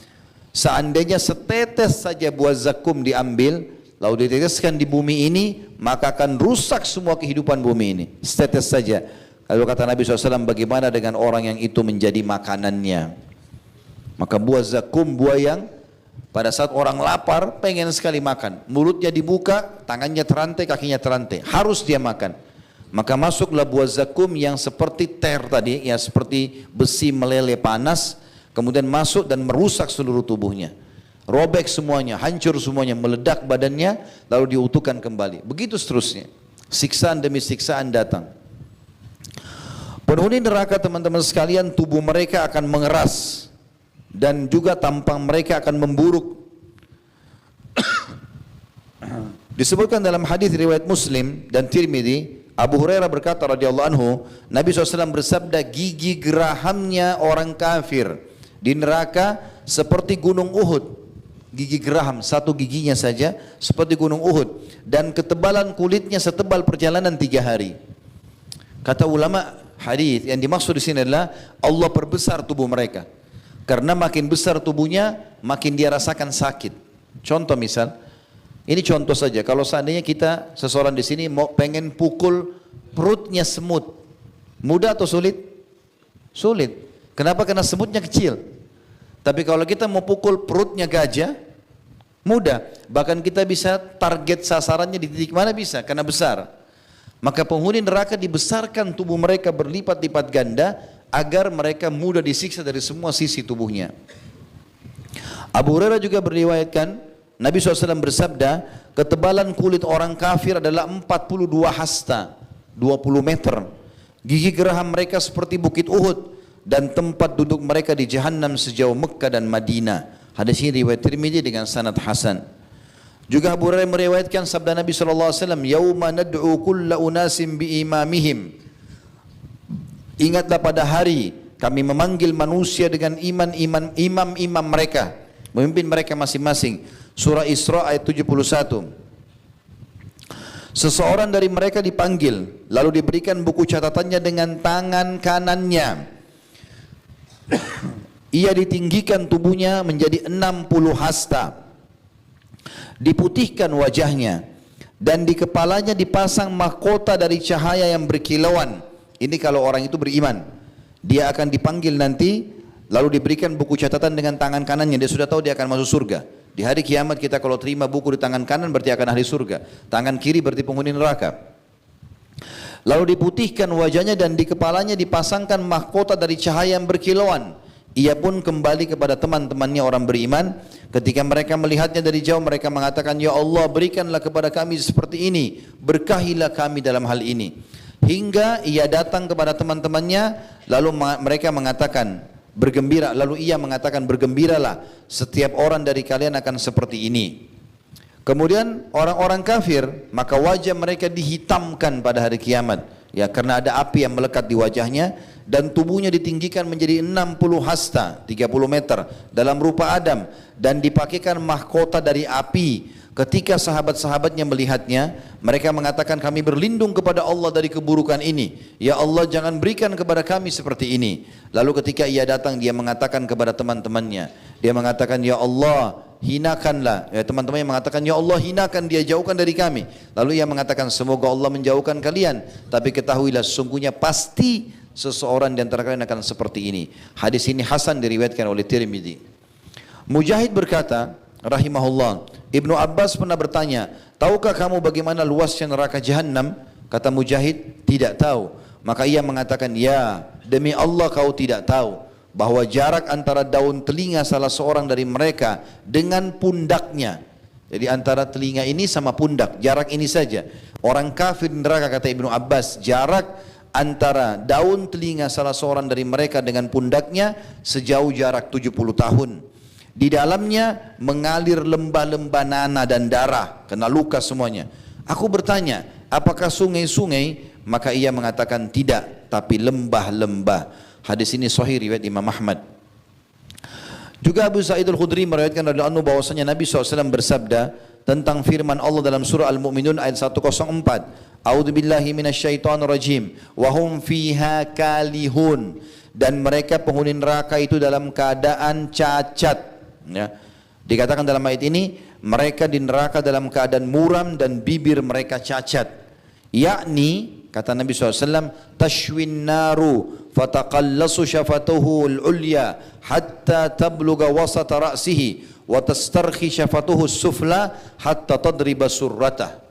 Seandainya setetes saja buah zakum diambil lalu diteteskan di bumi ini, maka akan rusak semua kehidupan bumi ini. Setetes saja. Lalu kata Nabi SAW, bagaimana dengan orang yang itu menjadi makanannya? Maka buah zakum, buah yang pada saat orang lapar pengen sekali makan, mulutnya dibuka, tangannya terantai, kakinya terantai, harus dia makan. Maka masuklah buah zakum yang seperti ter tadi, ya seperti besi meleleh panas, kemudian masuk dan merusak seluruh tubuhnya, robek semuanya, hancur semuanya, meledak badannya, lalu diutuhkan kembali. Begitu seterusnya, siksaan demi siksaan datang. Penghuni neraka, teman-teman sekalian, tubuh mereka akan mengeras dan juga tampang mereka akan memburuk. Disebutkan dalam hadis riwayat Muslim dan Tirmidzi, Abu Hurairah berkata radhiyallahu anhu, Nabi SAW bersabda, gigi gerahamnya orang kafir di neraka seperti gunung Uhud. Gigi geraham, satu giginya saja seperti gunung Uhud, dan ketebalan kulitnya setebal perjalanan 3 hari. Kata ulama hadis, yang dimaksud di sini adalah Allah perbesar tubuh mereka. Karena makin besar tubuhnya, makin dia rasakan sakit. Contoh misal, ini contoh saja. Kalau seandainya kita seseorang di sini mau pengen pukul perutnya semut, mudah atau sulit? Sulit. Kenapa? Karena semutnya kecil. Tapi kalau kita mau pukul perutnya gajah, mudah. Bahkan kita bisa target sasarannya di titik mana bisa, karena besar. Maka penghuni neraka dibesarkan tubuh mereka berlipat-lipat ganda agar mereka mudah disiksa dari semua sisi tubuhnya. Abu Hurairah juga beriwayatkan, Nabi SAW bersabda, ketebalan kulit orang kafir adalah 42 hasta, 20 meter. Gigi geraham mereka seperti bukit Uhud, dan tempat duduk mereka di Jahannam sejauh Mekah dan Madinah. Hadis ini riwayat Tirmidzi dengan sanad hasan. Juga Abu Hurairah meriwayatkan sabda Nabi SAW, Yauma nad'u kulla unasim biimamihim. Ingatlah pada hari kami memanggil manusia dengan imam-imam mereka, memimpin mereka masing-masing. Surah Isra ayat 71. Seseorang dari mereka dipanggil, lalu diberikan buku catatannya dengan tangan kanannya. Ia ditinggikan tubuhnya menjadi 60 hasta. Diputihkan wajahnya dan di kepalanya dipasang mahkota dari cahaya yang berkilauan. Ini kalau orang itu beriman. Dia akan dipanggil nanti, lalu diberikan buku catatan dengan tangan kanannya. Dia sudah tahu dia akan masuk surga. Di hari kiamat kita kalau terima buku di tangan kanan berarti akan ahli surga, tangan kiri berarti penghuni neraka. Lalu diputihkan wajahnya dan di kepalanya dipasangkan mahkota dari cahaya yang berkilauan. Ia pun kembali kepada teman-temannya orang beriman. Ketika mereka melihatnya dari jauh, mereka mengatakan, Ya Allah, berikanlah kepada kami seperti ini, berkahilah kami dalam hal ini. hingga ia datang kepada teman-temannya, lalu mereka mengatakan bergembira, lalu ia mengatakan bergembiralah, setiap orang dari kalian akan seperti ini. Kemudian orang-orang kafir, maka wajah mereka dihitamkan pada hari kiamat, ya, karena ada api yang melekat di wajahnya, dan tubuhnya ditinggikan menjadi 60 hasta, 30 meter dalam rupa Adam, dan dipakaikan mahkota dari api. Ketika sahabat-sahabatnya melihatnya, mereka mengatakan, kami berlindung kepada Allah dari keburukan ini. Ya Allah, jangan berikan kepada kami seperti ini. Lalu ketika ia datang, dia mengatakan kepada teman-temannya, dia mengatakan, ya Allah, hinakanlah. Ya, teman-temannya mengatakan, ya Allah, hinakan dia, jauhkan dari kami. Lalu ia mengatakan, semoga Allah menjauhkan kalian, tapi ketahuilah sesungguhnya pasti seseorang di antara kalian akan seperti ini. Hadis ini hasan, diriwayatkan oleh Tirmidzi. Mujahid berkata, rahimahullah, Ibnu Abbas pernah bertanya, tahukah kamu bagaimana luasnya neraka Jahannam? Kata Mujahid, tidak tahu. Maka ia mengatakan, ya, demi Allah kau tidak tahu bahwa jarak antara daun telinga salah seorang dari mereka dengan pundaknya. Jadi antara telinga ini sama pundak, jarak ini saja. Orang kafir neraka, kata Ibnu Abbas, jarak antara daun telinga salah seorang dari mereka dengan pundaknya sejauh jarak 70 tahun. Di dalamnya mengalir lembah-lembah nanah dan darah, kena luka semuanya. Aku bertanya, apakah sungai-sungai? Maka ia mengatakan tidak, tapi lembah-lembah. Hadis ini sahih riwayat Imam Ahmad. Juga Abu Sa'id Al-Khudri meriwayatkan radhiyallahu anhu bahwasanya Nabi SAW bersabda tentang firman Allah dalam surah Al-Mu'minun ayat 104. A'udzu billahi minasyaitonir rajim wa hum fiha kalihun, dan mereka penghuni neraka itu dalam keadaan cacat. Ya. Dikatakan dalam ayat ini, mereka di neraka dalam keadaan muram dan bibir mereka cacat. Yakni, kata Nabi SAW, tashwin naru fataqallasu syafatuhu al-ulya hatta tabluga wasata ra'sihi wa tastarkhi syafatuhu sufla hatta tadriba surratah.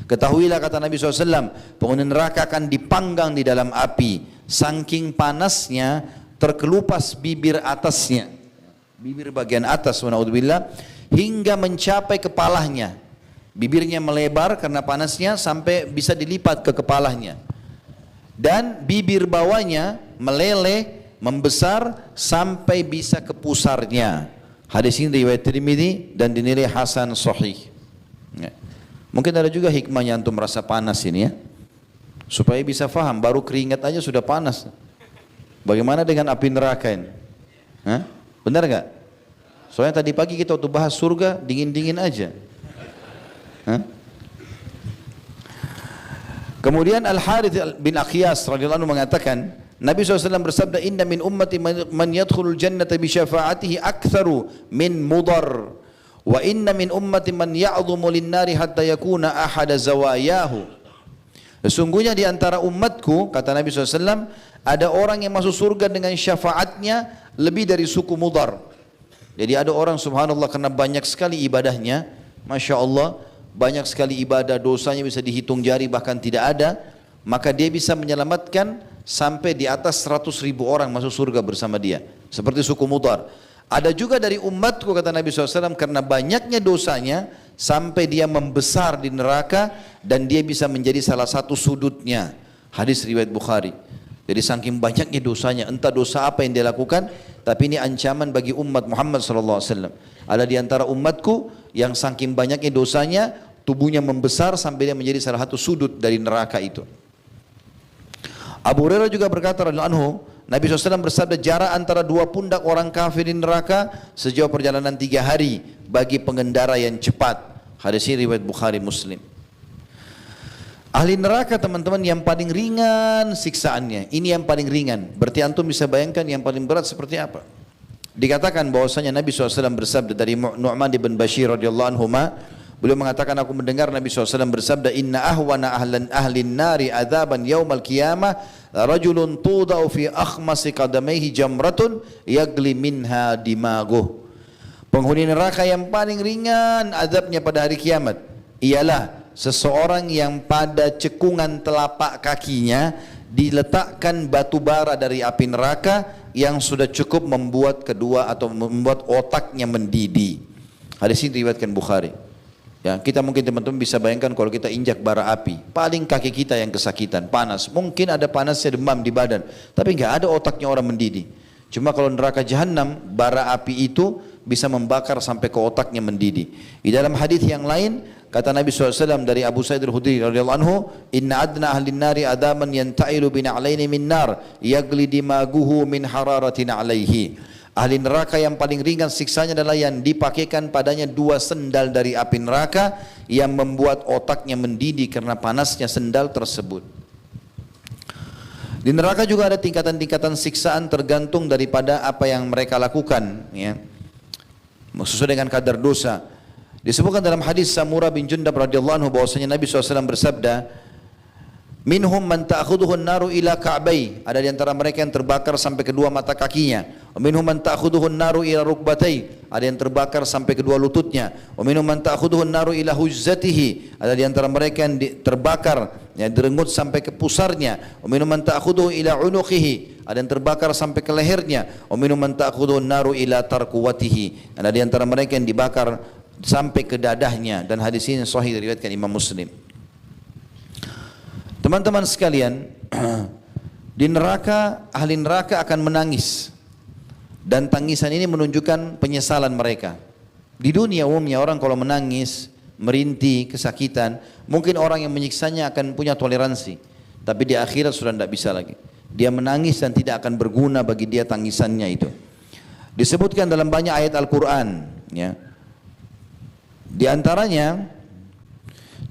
Ketahuilah, kata Nabi SAW, penghuni neraka akan dipanggang di dalam api. Saking panasnya terkelupas bibir atasnya, bibir bagian atas, naudzubillah, hingga mencapai kepalanya. Bibirnya melebar karena panasnya sampai bisa dilipat ke kepalanya. Dan bibir bawahnya meleleh, membesar sampai bisa ke pusarnya. Hadis ini riwayat Tirmidzi dan dinilai hasan sahih. Ya. Mungkin ada juga hikmahnya antum merasa panas ini, ya, supaya bisa faham, baru keringat aja sudah panas. Bagaimana dengan api neraka ini? Hah? Benar gak? Soalnya tadi pagi kita waktu bahas surga dingin-dingin aja. Hah? Kemudian Al-Harith bin Akhyas radhiyallahu anhu mengatakan, Nabi SAW bersabda, inna min ummati man yadkhulul jannata bi syafa'atihi aktsaru min mudar, wa inna min ummati man ya'dhumu lin-nari hatta yakuna ahada zawayahu. Sesungguhnya di antara umatku, kata Nabi SAW, ada orang yang masuk surga dengan syafaatnya lebih dari suku Mudar. Jadi ada orang subhanallah karena banyak sekali ibadahnya, Masya Allah, banyak sekali ibadah, dosanya bisa dihitung jari bahkan tidak ada, maka dia bisa menyelamatkan sampai di atas 100.000 orang masuk surga bersama dia, seperti suku Mudar. Ada juga dari umatku, kata Nabi SAW, karena banyaknya dosanya sampai dia membesar di neraka dan dia bisa menjadi salah satu sudutnya. Hadis riwayat Bukhari. Jadi saking banyaknya dosanya, entah dosa apa yang dia lakukan, tapi ini ancaman bagi umat Muhammad SAW. Ada di antara umatku yang saking banyaknya dosanya, tubuhnya membesar sampai dia menjadi salah satu sudut dari neraka itu. Abu Hurairah juga berkata radhiyallahu anhu, Nabi SAW bersabda, jarak antara dua pundak orang kafir di neraka sejauh perjalanan 3 hari bagi pengendara yang cepat. Hadis ini riwayat Bukhari Muslim. Ahli neraka, teman-teman, yang paling ringan siksaannya. Ini yang paling ringan. Berarti antum bisa bayangkan yang paling berat seperti apa. Dikatakan bahwasanya Nabi SAW bersabda dari Nu'man bin Bashir radhiyallahu anhu, beliau mengatakan, aku mendengar Nabi SAW bersabda, inna ahwana ahlin nari adzaban yaumal qiyamah rajulun tudau fi akhmasi qadamaihi jamratun yagli minha dimaguh. Penghuni neraka yang paling ringan azabnya pada hari kiamat ialah seseorang yang pada cekungan telapak kakinya diletakkan batu bara dari api neraka yang sudah cukup membuat otaknya mendidih. Hadis ini diriwayatkan Bukhari. Ya, kita mungkin teman-teman bisa bayangkan kalau kita injak bara api, paling kaki kita yang kesakitan, panas. Mungkin ada panasnya demam di badan, tapi nggak ada otaknya orang mendidih. Cuma kalau neraka jahanam, bara api itu bisa membakar sampai ke otaknya mendidih. Di dalam hadis yang lain, kata Nabi SAW dari Abu Sa'id al-Khudri radhiyallahu anhu, Inna adna ahlin nari adaman yanta'ilu bina'alaini min nar, yagli dimaguhu min hararatin alaihi. Ahli neraka yang paling ringan siksanya adalah yang dipakaikan padanya 2 sendal dari api neraka yang membuat otaknya mendidih karena panasnya sendal tersebut. Di neraka juga ada tingkatan-tingkatan siksaan tergantung daripada apa yang mereka lakukan, ya. Sesuai dengan kadar dosa. Disebutkan dalam hadis Samurah bin Jundab radhiyallahu anhu bahwasanya Nabi SAW bersabda, minhum man ta'khudhuhu an-naru ila ka'bai, ada di antara mereka yang terbakar sampai kedua mata kakinya. Wa minhum man ta'khudhuhu an-naru ila rukbatai, ada yang terbakar sampai kedua lututnya. Wa minhum man ta'khudhuhu an-naru ila hujzatihi, ada di antara mereka yang terbakar, yang direnggut sampai ke pusarnya. Wa minhum man ta'khudhuhu ila unuqihi, ada yang terbakar sampai ke lehernya. Wa minhum man ta'khudhuhu an-naru ila tarquwatihi, ada di antara mereka yang dibakar sampai ke dadahnya. Dan hadis ini sahih diriwayatkan Imam Muslim. Teman-teman sekalian, di neraka, ahli neraka akan menangis. Dan tangisan ini menunjukkan penyesalan mereka. Di dunia umumnya orang kalau menangis, merintih, kesakitan, mungkin orang yang menyiksanya akan punya toleransi. Tapi di akhirat sudah tidak bisa lagi. Dia menangis dan tidak akan berguna bagi dia tangisannya itu. Disebutkan dalam banyak ayat Al-Quran, ya. Di antaranya,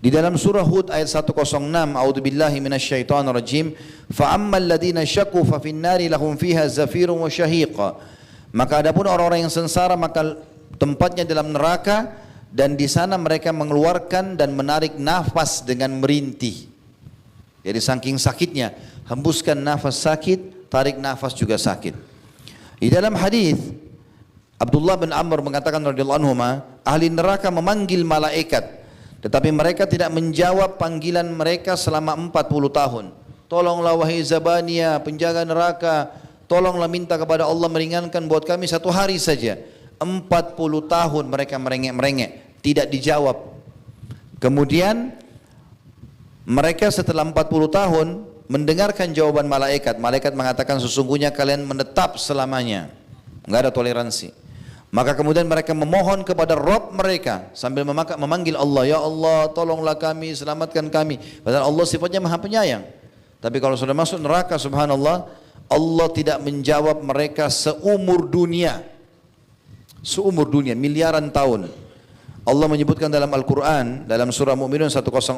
di dalam surah Hud ayat 106, A'udzubillahi minasyaitonirrajim, fa'ammal ladzina syaqu fa fin nari lahum fiha zafirun wa syahiqa. Maka adapun orang-orang yang sengsara maka tempatnya dalam neraka dan di sana mereka mengeluarkan dan menarik nafas dengan merintih. Jadi saking sakitnya, hembuskan nafas sakit, tarik nafas juga sakit. Di dalam hadis Abdullah bin Amr mengatakan radhiyallahu anhu, ahli neraka memanggil malaikat, tetapi mereka tidak menjawab panggilan mereka selama 40 tahun. Tolonglah wahai Zabaniya, penjaga neraka, tolonglah minta kepada Allah meringankan buat kami 1 hari saja. 40 tahun mereka merengek-merengek, tidak dijawab. Kemudian mereka setelah 40 tahun mendengarkan jawaban malaikat. Malaikat mengatakan sesungguhnya kalian menetap selamanya. Enggak ada toleransi. Maka kemudian mereka memohon kepada Rabb mereka sambil memanggil Allah, ya Allah tolonglah kami, selamatkan kami. Padahal Allah sifatnya maha penyayang. Tapi kalau sudah masuk neraka, subhanallah, Allah tidak menjawab mereka seumur dunia. Seumur dunia, miliaran tahun. Allah menyebutkan dalam Al-Quran, dalam surah Mu'minun 104,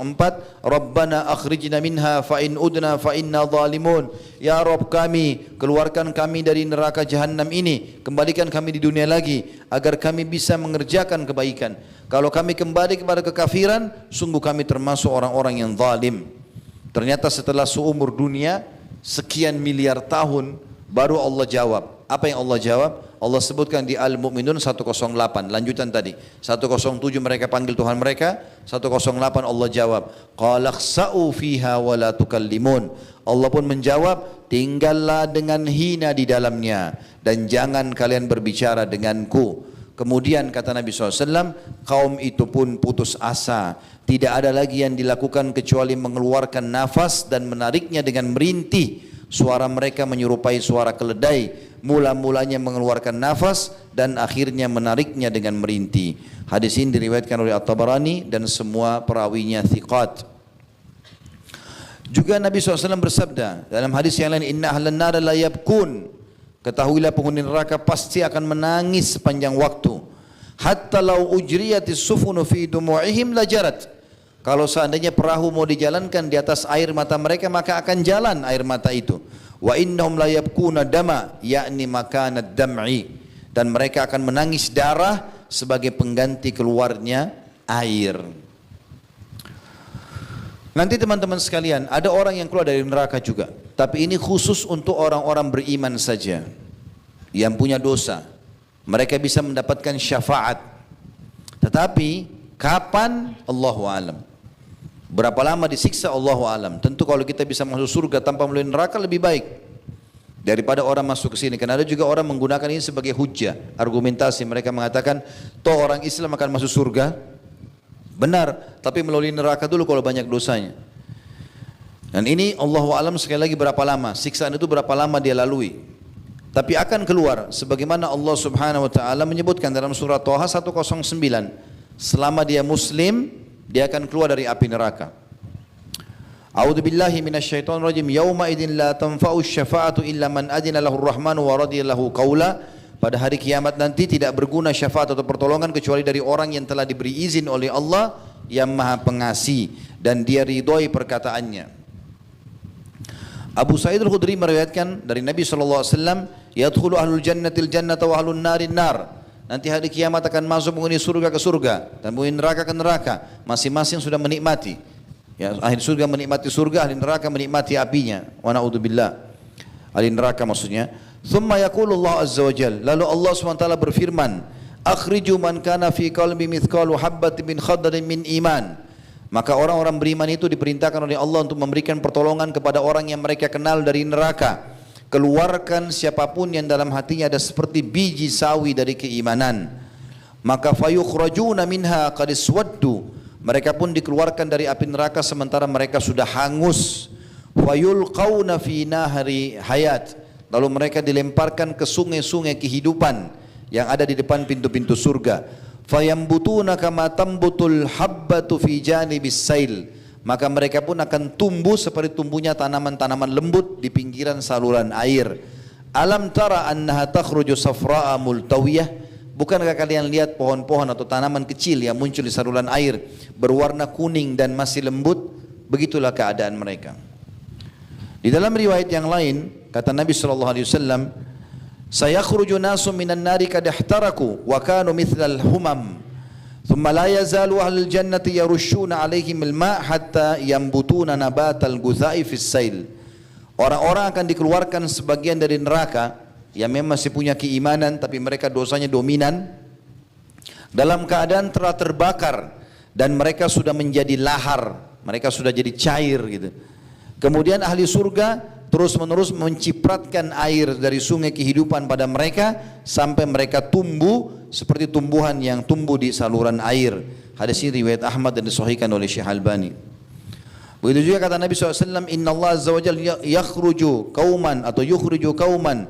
Rabbana akhrijna minha fa in udna fa inna zalimun. Ya Rabb kami, keluarkan kami dari neraka jahanam ini, kembalikan kami di dunia lagi, agar kami bisa mengerjakan kebaikan. Kalau kami kembali kepada kekafiran, sungguh kami termasuk orang-orang yang zalim. Ternyata setelah seumur dunia, sekian miliar tahun, baru Allah jawab. Apa yang Allah jawab? Allah sebutkan di Al-Mu'minun 108, lanjutan tadi. 107 mereka panggil Tuhan mereka, 108 Allah jawab, qala khsa'u fiha wa la tukallimun. Allah pun menjawab, tinggallah dengan hina di dalamnya dan jangan kalian berbicara denganku. Kemudian kata Nabi SAW, kaum itu pun putus asa. Tidak ada lagi yang dilakukan kecuali mengeluarkan nafas dan menariknya dengan merintih. Suara mereka menyerupai suara keledai. Mula-mulanya mengeluarkan nafas dan akhirnya menariknya dengan merintih. Hadis ini diriwayatkan oleh At-Tabarani dan semua perawinya thiqat. Juga Nabi SAW bersabda dalam hadis yang lain, inna ahlan nar la yabkun. Ketahuilah penghuni neraka pasti akan menangis sepanjang waktu. Hatta law ujriyatis sufunu fi dumu'ihim lajarat. Kalau seandainya perahu mau dijalankan di atas air mata mereka, maka akan jalan air mata itu. Wa innahum la yabkuna dama, yakni makanad dam'i, dan mereka akan menangis darah sebagai pengganti keluarnya air. Nanti teman-teman sekalian, ada orang yang keluar dari neraka juga, tapi ini khusus untuk orang-orang beriman saja yang punya dosa. Mereka bisa mendapatkan syafaat. Tetapi kapan? Allahu a'lam. Berapa lama disiksa? Allahu a'lam. Tentu kalau kita bisa masuk surga tanpa melalui neraka lebih baik daripada orang masuk ke sini. Karena ada juga orang menggunakan ini sebagai hujjah, argumentasi. Mereka mengatakan, toh orang Islam akan masuk surga, Benar, tapi melalui neraka dulu kalau banyak dosanya. Dan ini Allahu alam sekali lagi berapa lama, siksaan itu berapa lama dia lalui. Tapi akan keluar sebagaimana Allah Subhanahu wa taala menyebutkan dalam surah Thaha 109. Selama dia muslim, dia akan keluar dari api neraka. A'udzu billahi minasyaitonir rajim. Yauma idzin la tanfa'u syafa'atu illa man adzina lahu ar-rahmanu wa radiya lahu qaula. Pada hari kiamat nanti tidak berguna syafaat atau pertolongan kecuali dari orang yang telah diberi izin oleh Allah yang Maha Pengasih dan dia ridhoi perkataannya. Abu Sa'id Al-Khudri meriwayatkan dari Nabi SAW, yadkhulu ahlul jannatil jannata wa ahlun narin nar. Nanti hari kiamat akan masuk penghuni surga ke surga dan penghuni neraka ke neraka. Masing-masing sudah menikmati. Ya, ahli surga menikmati surga, ahli neraka menikmati apinya. Wa na'udzubillah. Ahli neraka maksudnya. Thumma yaqulu Allah azza wa jalla. Lalu Allah SWT berfirman, akhriju man kana fi qalbi mithqalu habbatin min khardalin min iman. Maka orang-orang beriman itu diperintahkan oleh Allah untuk memberikan pertolongan kepada orang yang mereka kenal dari neraka. Keluarkan siapapun yang dalam hatinya ada seperti biji sawi dari keimanan. Maka fayukhrajuna minha qad iswaddu. Mereka pun dikeluarkan dari api neraka sementara mereka sudah hangus. Fayulqauna fi nahri hayat. Lalu mereka dilemparkan ke sungai-sungai kehidupan yang ada di depan pintu-pintu surga. Fayambutuna kama tambutul habbatu fi janibis sail. Maka mereka pun akan tumbuh seperti tumbuhnya tanaman-tanaman lembut di pinggiran saluran air. Alam tara annaha takhruju safra'a multawiyah. Bukankah kalian lihat pohon-pohon atau tanaman kecil yang muncul di saluran air berwarna kuning dan masih lembut? Begitulah keadaan mereka. Di dalam riwayat yang lain kata Nabi SAW, sayakhruju nasu minan nari kad ihtaraku wa kanu mithlal humam. Thumma la yazalu ahlul jannati yarushuna alaihim al-ma' hatta yambutuna nabatal guthai fis sail. Orang-orang akan dikeluarkan sebagian dari neraka yang memang masih punya keimanan tapi mereka dosanya dominan dalam keadaan telah terbakar dan mereka sudah menjadi lahar, mereka sudah jadi cair gitu. Kemudian ahli surga terus-menerus mencipratkan air dari sungai kehidupan pada mereka sampai mereka tumbuh seperti tumbuhan yang tumbuh di saluran air. Hadis ini riwayat Ahmad dan disahihkan oleh Syekh Albani. Begitu juga kata Nabi SAW, Inna Allah Azza wa Jalla yakhruju kauman atau yukhriju kauman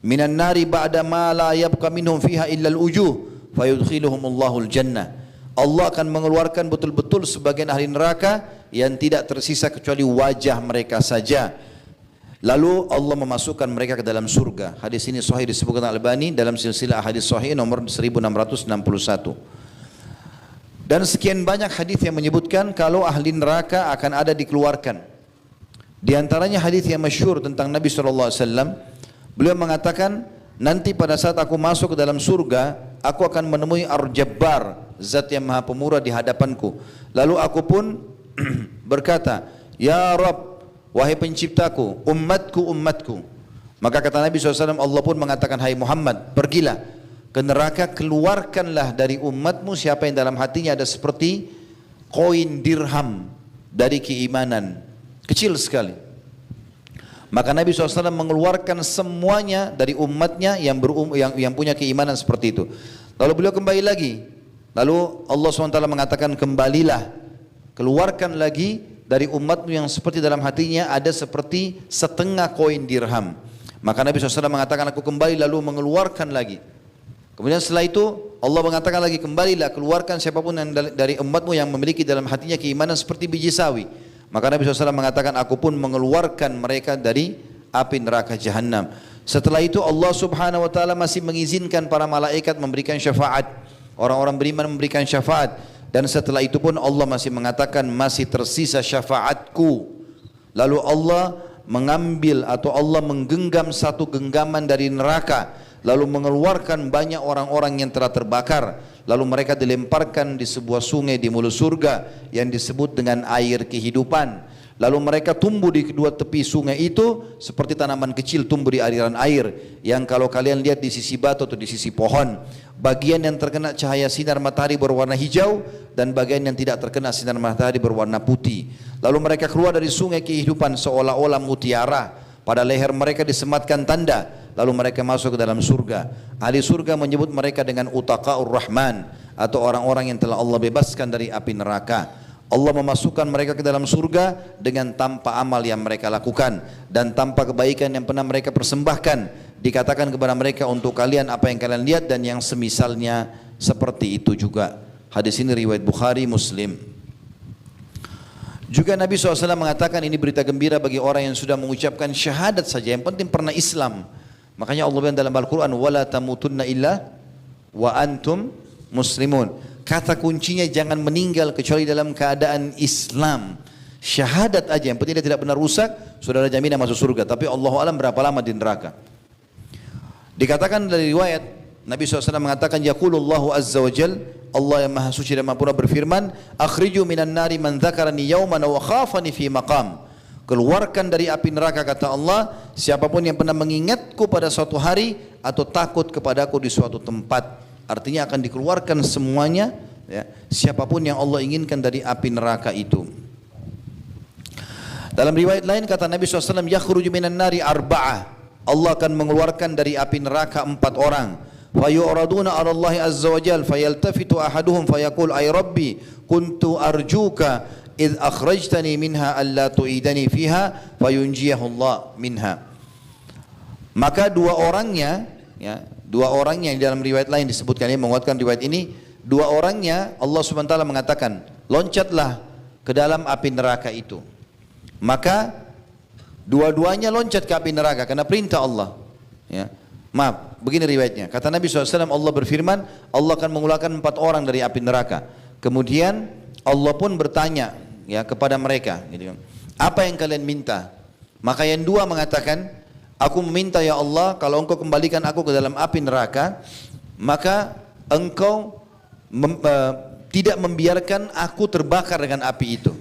minan nari ba'da ma la yabqa minhum fiha illa al-ujuh fayudkhiluhumullahu al-jannah. Allah akan mengeluarkan betul-betul sebagian ahli neraka yang tidak tersisa kecuali wajah mereka saja. Lalu Allah memasukkan mereka ke dalam surga. Hadis ini sahih disebutkan Al-Albani dalam silsilah hadis sahih nomor 1661. Dan sekian banyak hadis yang menyebutkan kalau ahli neraka akan ada dikeluarkan. Di antaranya hadis yang masyhur tentang Nabi SAW. Beliau mengatakan, nanti pada saat aku masuk ke dalam surga, aku akan menemui Ar-Jabbar, zat yang maha pemurah di hadapanku. Lalu aku pun berkata, Ya Rabb, wahai penciptaku, umatku, umatku. Maka kata Nabi SAW, Allah pun mengatakan, hai Muhammad, pergilah ke neraka, keluarkanlah dari umatmu siapa yang dalam hatinya ada seperti koin dirham dari keimanan. Kecil sekali. Maka Nabi SAW mengeluarkan semuanya dari umatnya yang punya keimanan seperti itu. Lalu beliau kembali lagi. Lalu Allah SWT mengatakan, kembalilah, keluarkan lagi dari umatmu yang seperti dalam hatinya ada seperti setengah koin dirham. Maka Nabi SAW mengatakan, aku kembali lalu mengeluarkan lagi. Kemudian setelah itu Allah mengatakan lagi, kembalilah, keluarkan siapapun yang dari umatmu yang memiliki dalam hatinya keimanan seperti biji sawi. Maka Nabi SAW mengatakan, aku pun mengeluarkan mereka dari api neraka Jahannam. Setelah itu Allah Subhanahu wa taala masih mengizinkan para malaikat memberikan syafaat. Orang-orang beriman memberikan syafaat. Dan setelah itu pun Allah masih mengatakan masih tersisa syafaatku. Lalu Allah mengambil atau Allah menggenggam satu genggaman dari neraka. Lalu mengeluarkan banyak orang-orang yang telah terbakar. Lalu mereka dilemparkan di sebuah sungai di mulut surga yang disebut dengan air kehidupan. Lalu mereka tumbuh di kedua tepi sungai itu seperti tanaman kecil tumbuh di aliran air. Yang kalau kalian lihat di sisi batu atau di sisi pohon, bagian yang terkena cahaya sinar matahari berwarna hijau dan bagian yang tidak terkena sinar matahari berwarna putih. Lalu mereka keluar dari sungai kehidupan seolah-olah mutiara. Pada leher mereka disematkan tanda. Lalu mereka masuk ke dalam surga. Ahli surga menyebut mereka dengan Utaqaur Rahman. atau orang-orang yang telah Allah bebaskan dari api neraka. Allah memasukkan mereka ke dalam surga dengan tanpa amal yang mereka lakukan dan tanpa kebaikan yang pernah mereka persembahkan. Dikatakan kepada mereka, untuk kalian apa yang kalian lihat dan yang semisalnya seperti itu juga. Hadis ini riwayat Bukhari, Muslim. Juga Nabi SAW mengatakan ini berita gembira bagi orang yang sudah mengucapkan syahadat saja, yang penting pernah Islam. Makanya Allah bilang dalam Al-Quran, wala tamutunna illa wa antum muslimun. Kata kuncinya jangan meninggal kecuali dalam keadaan Islam. Syahadat aja, yang penting dia tidak benar rusak, sudah ada jaminan masuk surga. Tapi Allahu alam berapa lama di neraka. Dikatakan dari riwayat Nabi SAW mengatakan, yaqulullahu azza wa jal, Allah yang maha suci dan maha pura berfirman, akhriju minan nari man dzakarani yawman wa khafani fi maqam. Keluarkan dari api neraka, kata Allah, siapapun yang pernah mengingatku pada suatu hari atau takut kepadaku di suatu tempat. Artinya akan dikeluarkan semuanya, ya, siapapun yang Allah inginkan dari api neraka itu. Dalam riwayat lain kata Nabi SAW, yakhruju minan nari arba'ah. Allah akan mengeluarkan dari api neraka 4 orang. Fayu'raduna 'ala Allah azza wa jalla fayaltafitu ahaduhum fayaqul ay rabbi kuntu arjuka id akhrajtani minha alla tu'idani fiha fayunjiyahu Allah minha. Maka dua orangnya di dalam riwayat lain disebutkan, ini menguatkan riwayat ini, dua orangnya Allah Subhanahu wa taala mengatakan, loncatlah ke dalam api neraka itu. Maka dua-duanya loncat ke api neraka karena perintah Allah, ya. Maaf, begini riwayatnya. Kata Nabi SAW, Allah berfirman, Allah akan mengeluarkan 4 orang dari api neraka. Kemudian Allah pun bertanya, ya, kepada mereka, gitu, apa yang kalian minta? Maka yang dua mengatakan, aku meminta ya Allah, kalau engkau kembalikan aku ke dalam api neraka, maka engkau tidak membiarkan aku terbakar dengan api itu.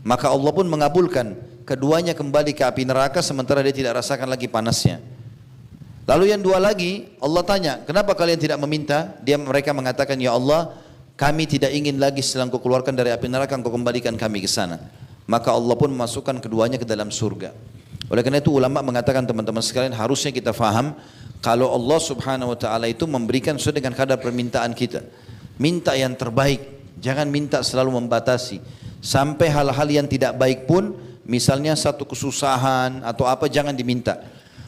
Maka Allah pun mengabulkan, keduanya kembali ke api neraka sementara dia tidak rasakan lagi panasnya. Lalu yang dua lagi, Allah tanya, kenapa kalian tidak meminta? Mereka mengatakan, ya Allah, kami tidak ingin lagi setelah engkau keluarkan dari api neraka, engkau kembalikan kami ke sana. Maka Allah pun memasukkan keduanya ke dalam surga. Oleh karena itu ulama mengatakan, teman-teman sekalian, harusnya kita faham kalau Allah Subhanahu wa taala itu memberikan sesuai dengan kadar permintaan kita. Minta yang terbaik, jangan minta selalu membatasi. Sampai hal-hal yang tidak baik pun, misalnya satu kesusahan atau apa, jangan diminta.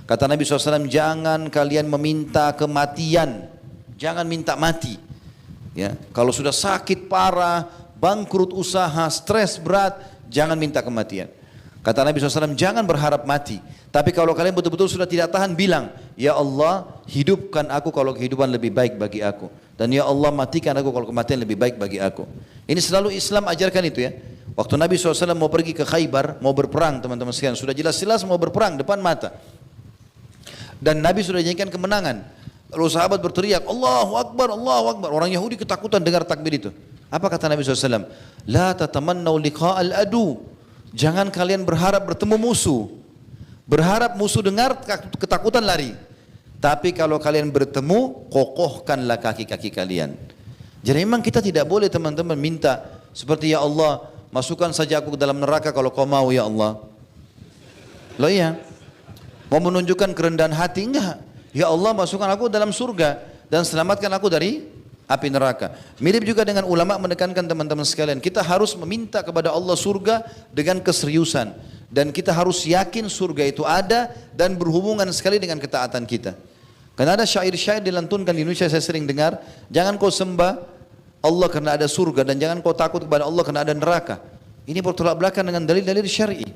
Kata Nabi SAW, jangan kalian meminta kematian, jangan minta mati. Ya, kalau sudah sakit parah, bangkrut usaha, stres berat, jangan minta kematian. Kata Nabi SAW, jangan berharap mati. Tapi kalau kalian betul-betul sudah tidak tahan, bilang, ya Allah, hidupkan aku kalau kehidupan lebih baik bagi aku. Dan ya Allah, matikan aku kalau kematian lebih baik bagi aku. Ini selalu Islam ajarkan itu, ya. Waktu Nabi SAW mau pergi ke Khaybar, mau berperang, teman-teman sekalian, sudah jelas-jelas mau berperang depan mata. Dan Nabi sudah janjikan kemenangan. Lalu sahabat berteriak, Allahu Akbar, Allahu Akbar. Orang Yahudi ketakutan dengar takbir itu. Apa kata Nabi SAW? La tatamannau liqa'al adu. Jangan kalian berharap bertemu musuh. Berharap musuh dengar, ketakutan lari. Tapi kalau kalian bertemu, kokohkanlah kaki-kaki kalian. Jadi memang kita tidak boleh, teman-teman, minta seperti, ya Allah, masukkan saja aku ke dalam neraka kalau kau mau, ya Allah. Loh iya. Mau menunjukkan kerendahan hati? Enggak. Ya Allah, masukkan aku dalam surga dan selamatkan aku dari api neraka. Mirip juga dengan ulama menekankan, teman-teman sekalian, kita harus meminta kepada Allah surga dengan keseriusan. Dan kita harus yakin surga itu ada dan berhubungan sekali dengan ketaatan kita. Karena ada syair-syair dilantunkan di Indonesia, saya sering dengar, jangan kau sembah Allah karena ada surga, dan jangan kau takut kepada Allah karena ada neraka. Ini bertolak belakang dengan dalil-dalil syar'i.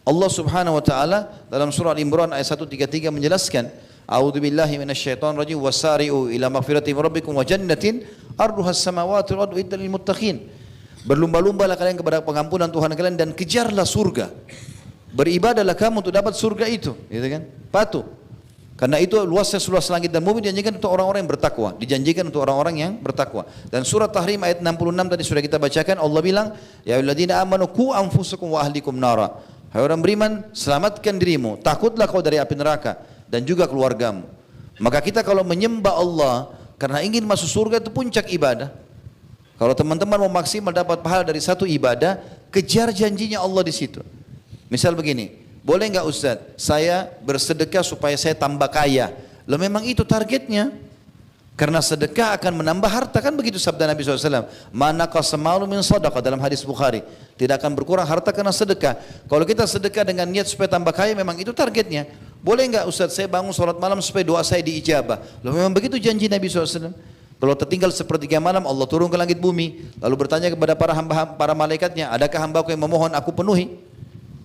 Allah Subhanahu wa taala dalam surah Al-Imran ayat 133 menjelaskan, A'udzubillahi minasyaitonir rajim, wasari'u ila maghfirati min rabbikum wa jannatin arduha as-samawati wal ardu iddat lil muttaqin. Berlumba-lumbalah kalian kepada pengampunan Tuhan kalian dan kejarlah surga. Beribadahlah kamu untuk dapat surga itu, gitu kan? Patuh. Karena itu luasnya seluas langit dan bumi, dijanjikan untuk orang-orang yang bertakwa, dijanjikan untuk orang-orang yang bertakwa. Dan surat Tahrim ayat 66 tadi sudah kita bacakan, Allah bilang, ya ayyuhalladzina amanu qu anfusakum wa ahlikum nara. Hai orang beriman, selamatkan dirimu, takutlah kau dari api neraka dan juga keluargamu. Maka kita kalau menyembah Allah karena ingin masuk surga, itu puncak ibadah. Kalau teman-teman mau maksimal dapat pahala dari satu ibadah, kejar janjinya Allah di situ. Misal begini, boleh nggak Ustaz, saya bersedekah supaya saya tambah kaya. Loh memang itu targetnya. Karena sedekah akan menambah harta, kan begitu sabda Nabi SAW. Mana qasamalu min sadaqah dalam hadis Bukhari. Tidak akan berkurang harta karena sedekah. Kalau kita sedekah dengan niat supaya tambah kaya, memang itu targetnya. Boleh enggak Ustaz saya bangun sholat malam supaya doa saya diijabah? Loh memang begitu janji Nabi SAW. Kalau tertinggal sepertiga malam Allah turun ke langit bumi. Lalu bertanya kepada para malaikatnya, adakah hambaku yang memohon aku penuhi?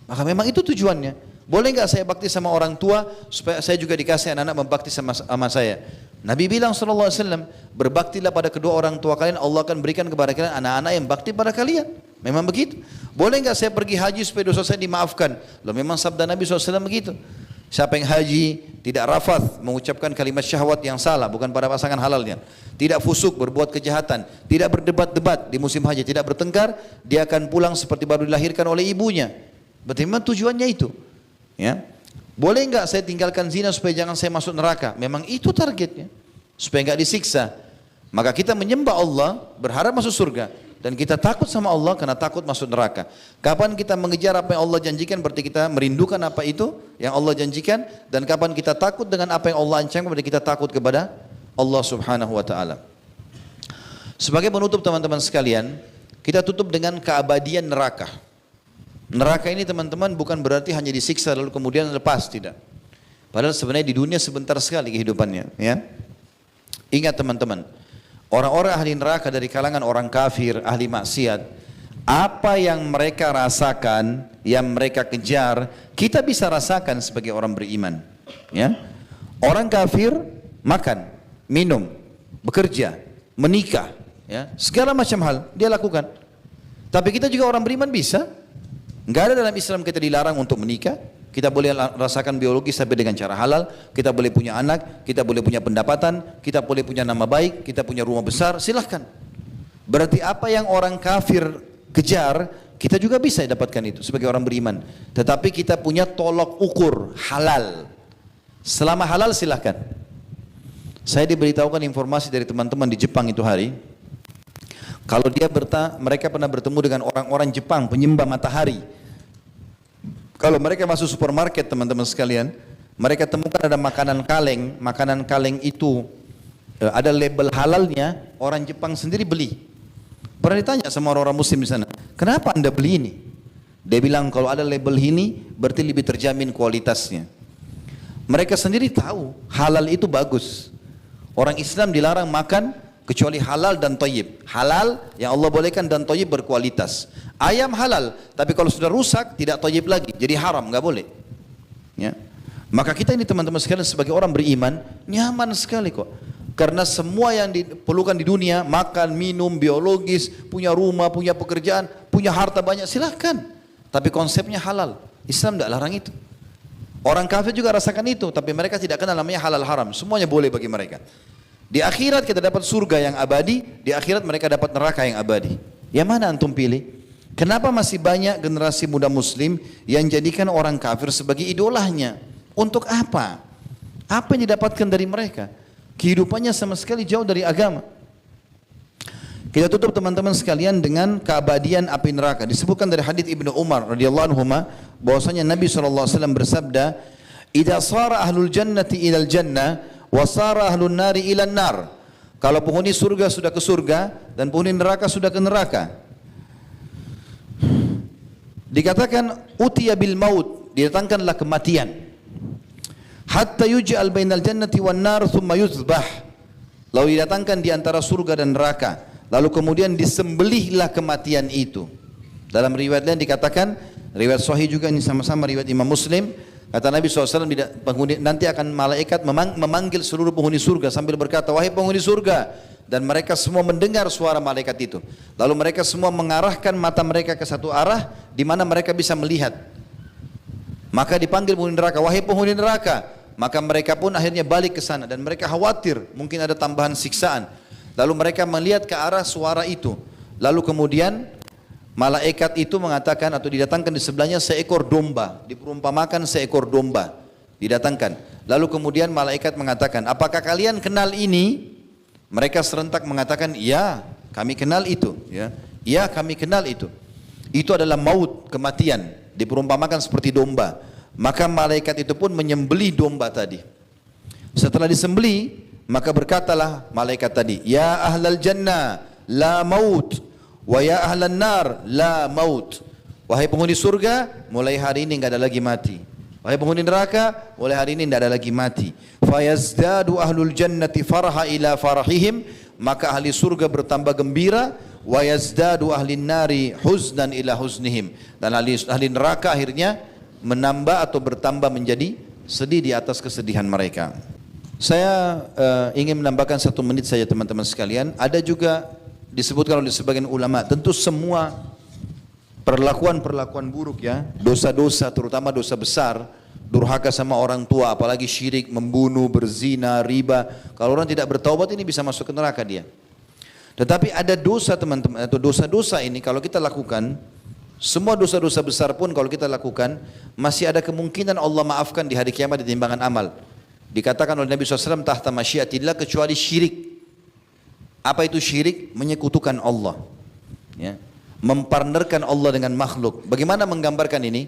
Maka memang itu tujuannya. Boleh enggak saya bakti sama orang tua supaya saya juga dikasih anak-anak membakti sama saya? Nabi bilang SAW, berbaktilah pada kedua orang tua kalian, Allah akan berikan kepada kalian anak-anak yang bakti pada kalian. Memang begitu. Boleh enggak saya pergi haji supaya dosa saya dimaafkan? Loh memang sabda Nabi SAW begitu. Siapa yang haji tidak rafath, mengucapkan kalimat syahwat yang salah, bukan pada pasangan halalnya, tidak fusuk, berbuat kejahatan, tidak berdebat-debat di musim haji, tidak bertengkar, dia akan pulang seperti baru dilahirkan oleh ibunya. Berarti memang tujuannya itu. Ya. Boleh enggak saya tinggalkan zina supaya jangan saya masuk neraka? Memang itu targetnya. Supaya enggak disiksa. Maka kita menyembah Allah, berharap masuk surga. Dan kita takut sama Allah karena takut masuk neraka. Kapan kita mengejar apa yang Allah janjikan, berarti kita merindukan apa itu yang Allah janjikan. Dan kapan kita takut dengan apa yang Allah ancam, berarti kita takut kepada Allah subhanahu wa ta'ala. Sebagai penutup teman-teman sekalian, kita tutup dengan keabadian neraka. Neraka ini teman-teman bukan berarti hanya disiksa lalu kemudian lepas, tidak. Padahal sebenarnya di dunia sebentar sekali kehidupannya. Ya. Ingat teman-teman, orang-orang ahli neraka dari kalangan orang kafir, ahli maksiat, apa yang mereka rasakan, yang mereka kejar, kita bisa rasakan sebagai orang beriman. Ya. Orang kafir makan, minum, bekerja, menikah, ya, segala macam hal dia lakukan. Tapi kita juga orang beriman bisa. Enggak ada dalam Islam kita dilarang untuk menikah. Kita boleh rasakan biologis tapi dengan cara halal. Kita boleh punya anak, kita boleh punya pendapatan, kita boleh punya nama baik, kita punya rumah besar, silahkan. Berarti apa yang orang kafir kejar, kita juga bisa dapatkan itu sebagai orang beriman. Tetapi kita punya tolok ukur halal. Selama halal silahkan. Saya diberitahukan informasi dari teman-teman di Jepang itu hari. Kalau mereka pernah bertemu dengan orang-orang Jepang penyembah matahari. Kalau mereka masuk supermarket teman-teman sekalian, mereka temukan ada makanan kaleng itu ada label halalnya, orang Jepang sendiri beli. Pernah ditanya sama orang-orang muslim di sana, kenapa anda beli ini? Dia bilang kalau ada label ini berarti lebih terjamin kualitasnya. Mereka sendiri tahu halal itu bagus. Orang Islam dilarang makan kecuali halal dan thayyib. Halal yang Allah bolehkan dan thayyib berkualitas. Ayam halal, tapi kalau sudah rusak tidak thayyib lagi, jadi haram, nggak boleh. Ya. Maka kita ini teman-teman sekalian sebagai orang beriman nyaman sekali kok. Karena semua yang diperlukan di dunia, makan, minum, biologis, punya rumah, punya pekerjaan, punya harta banyak, silahkan. Tapi konsepnya halal. Islam tidak larang itu. Orang kafir juga rasakan itu, tapi mereka tidak kenal namanya halal haram. Semuanya boleh bagi mereka. Di akhirat kita dapat surga yang abadi, di akhirat mereka dapat neraka yang abadi. Yang mana antum pilih? Kenapa masih banyak generasi muda muslim yang jadikan orang kafir sebagai idolanya? Untuk apa? Apa yang didapatkan dari mereka? Kehidupannya sama sekali jauh dari agama. Kita tutup teman-teman sekalian dengan keabadian api neraka. Disebutkan dari hadits Ibnu Umar radhiyallahu anhu bahwasanya Nabi SAW bersabda, "Idza sara ahlul jannati ilal jannah wa sara ahlun nari ilan nar." Kalau penghuni surga sudah ke surga dan penghuni neraka sudah ke neraka. Dikatakan utiya bil maut, didatangkanlah kematian. Hatta yuj'al bainal jannati wan nar thumma yuzbah. Lalu didatangkan di antara surga dan neraka. Lalu kemudian disembelihlah kematian itu. Dalam riwayat lain dikatakan, riwayat sahih juga ini sama-sama riwayat Imam Muslim, kata Nabi SAW, nanti akan malaikat memanggil seluruh penghuni surga sambil berkata, wahai penghuni surga. Dan mereka semua mendengar suara malaikat itu. Lalu mereka semua mengarahkan mata mereka ke satu arah di mana mereka bisa melihat. Maka dipanggil penghuni neraka, wahai penghuni neraka. Maka mereka pun akhirnya balik ke sana dan mereka khawatir mungkin ada tambahan siksaan. Lalu mereka melihat ke arah suara itu. Lalu kemudian malaikat itu mengatakan atau didatangkan di sebelahnya seekor domba, diperumpamakan seekor domba didatangkan. Lalu kemudian malaikat mengatakan, apakah kalian kenal ini? Mereka serentak mengatakan, ya kami kenal itu, ya kami kenal itu. Itu adalah maut, kematian, diperumpamakan seperti domba. Maka malaikat itu pun menyembelih domba tadi. Setelah disembelih, maka berkatalah malaikat tadi, ya ahlal jannah la maut, wa ya ahlan nar la maut. Wahai penghuni surga, mulai hari ini enggak ada lagi mati. Wahai penghuni neraka, mulai hari ini enggak ada lagi mati. Fayazdadu ahlul jannati farha ila farahihim, maka ahli surga bertambah gembira, wa yazdadu ahli nari huznan ila huznihim, dan ahli neraka akhirnya menambah atau bertambah menjadi sedih di atas kesedihan mereka. Saya ingin menambahkan 1 menit saja teman-teman sekalian. Ada juga disebutkan oleh sebagian ulama, tentu semua perlakuan-perlakuan buruk ya, dosa-dosa terutama dosa besar, durhaka sama orang tua, apalagi syirik, membunuh, berzina, riba. Kalau orang tidak bertaubat ini bisa masuk ke neraka dia. Tetapi ada dosa teman-teman, atau dosa-dosa ini kalau kita lakukan, semua dosa-dosa besar pun kalau kita lakukan, masih ada kemungkinan Allah maafkan di hari kiamat di timbangan amal. Dikatakan oleh Nabi SAW, tahta masyiatillah, kecuali syirik. Apa itu syirik? Menyekutukan Allah, ya, mempartnerkan Allah dengan makhluk. Bagaimana menggambarkan ini?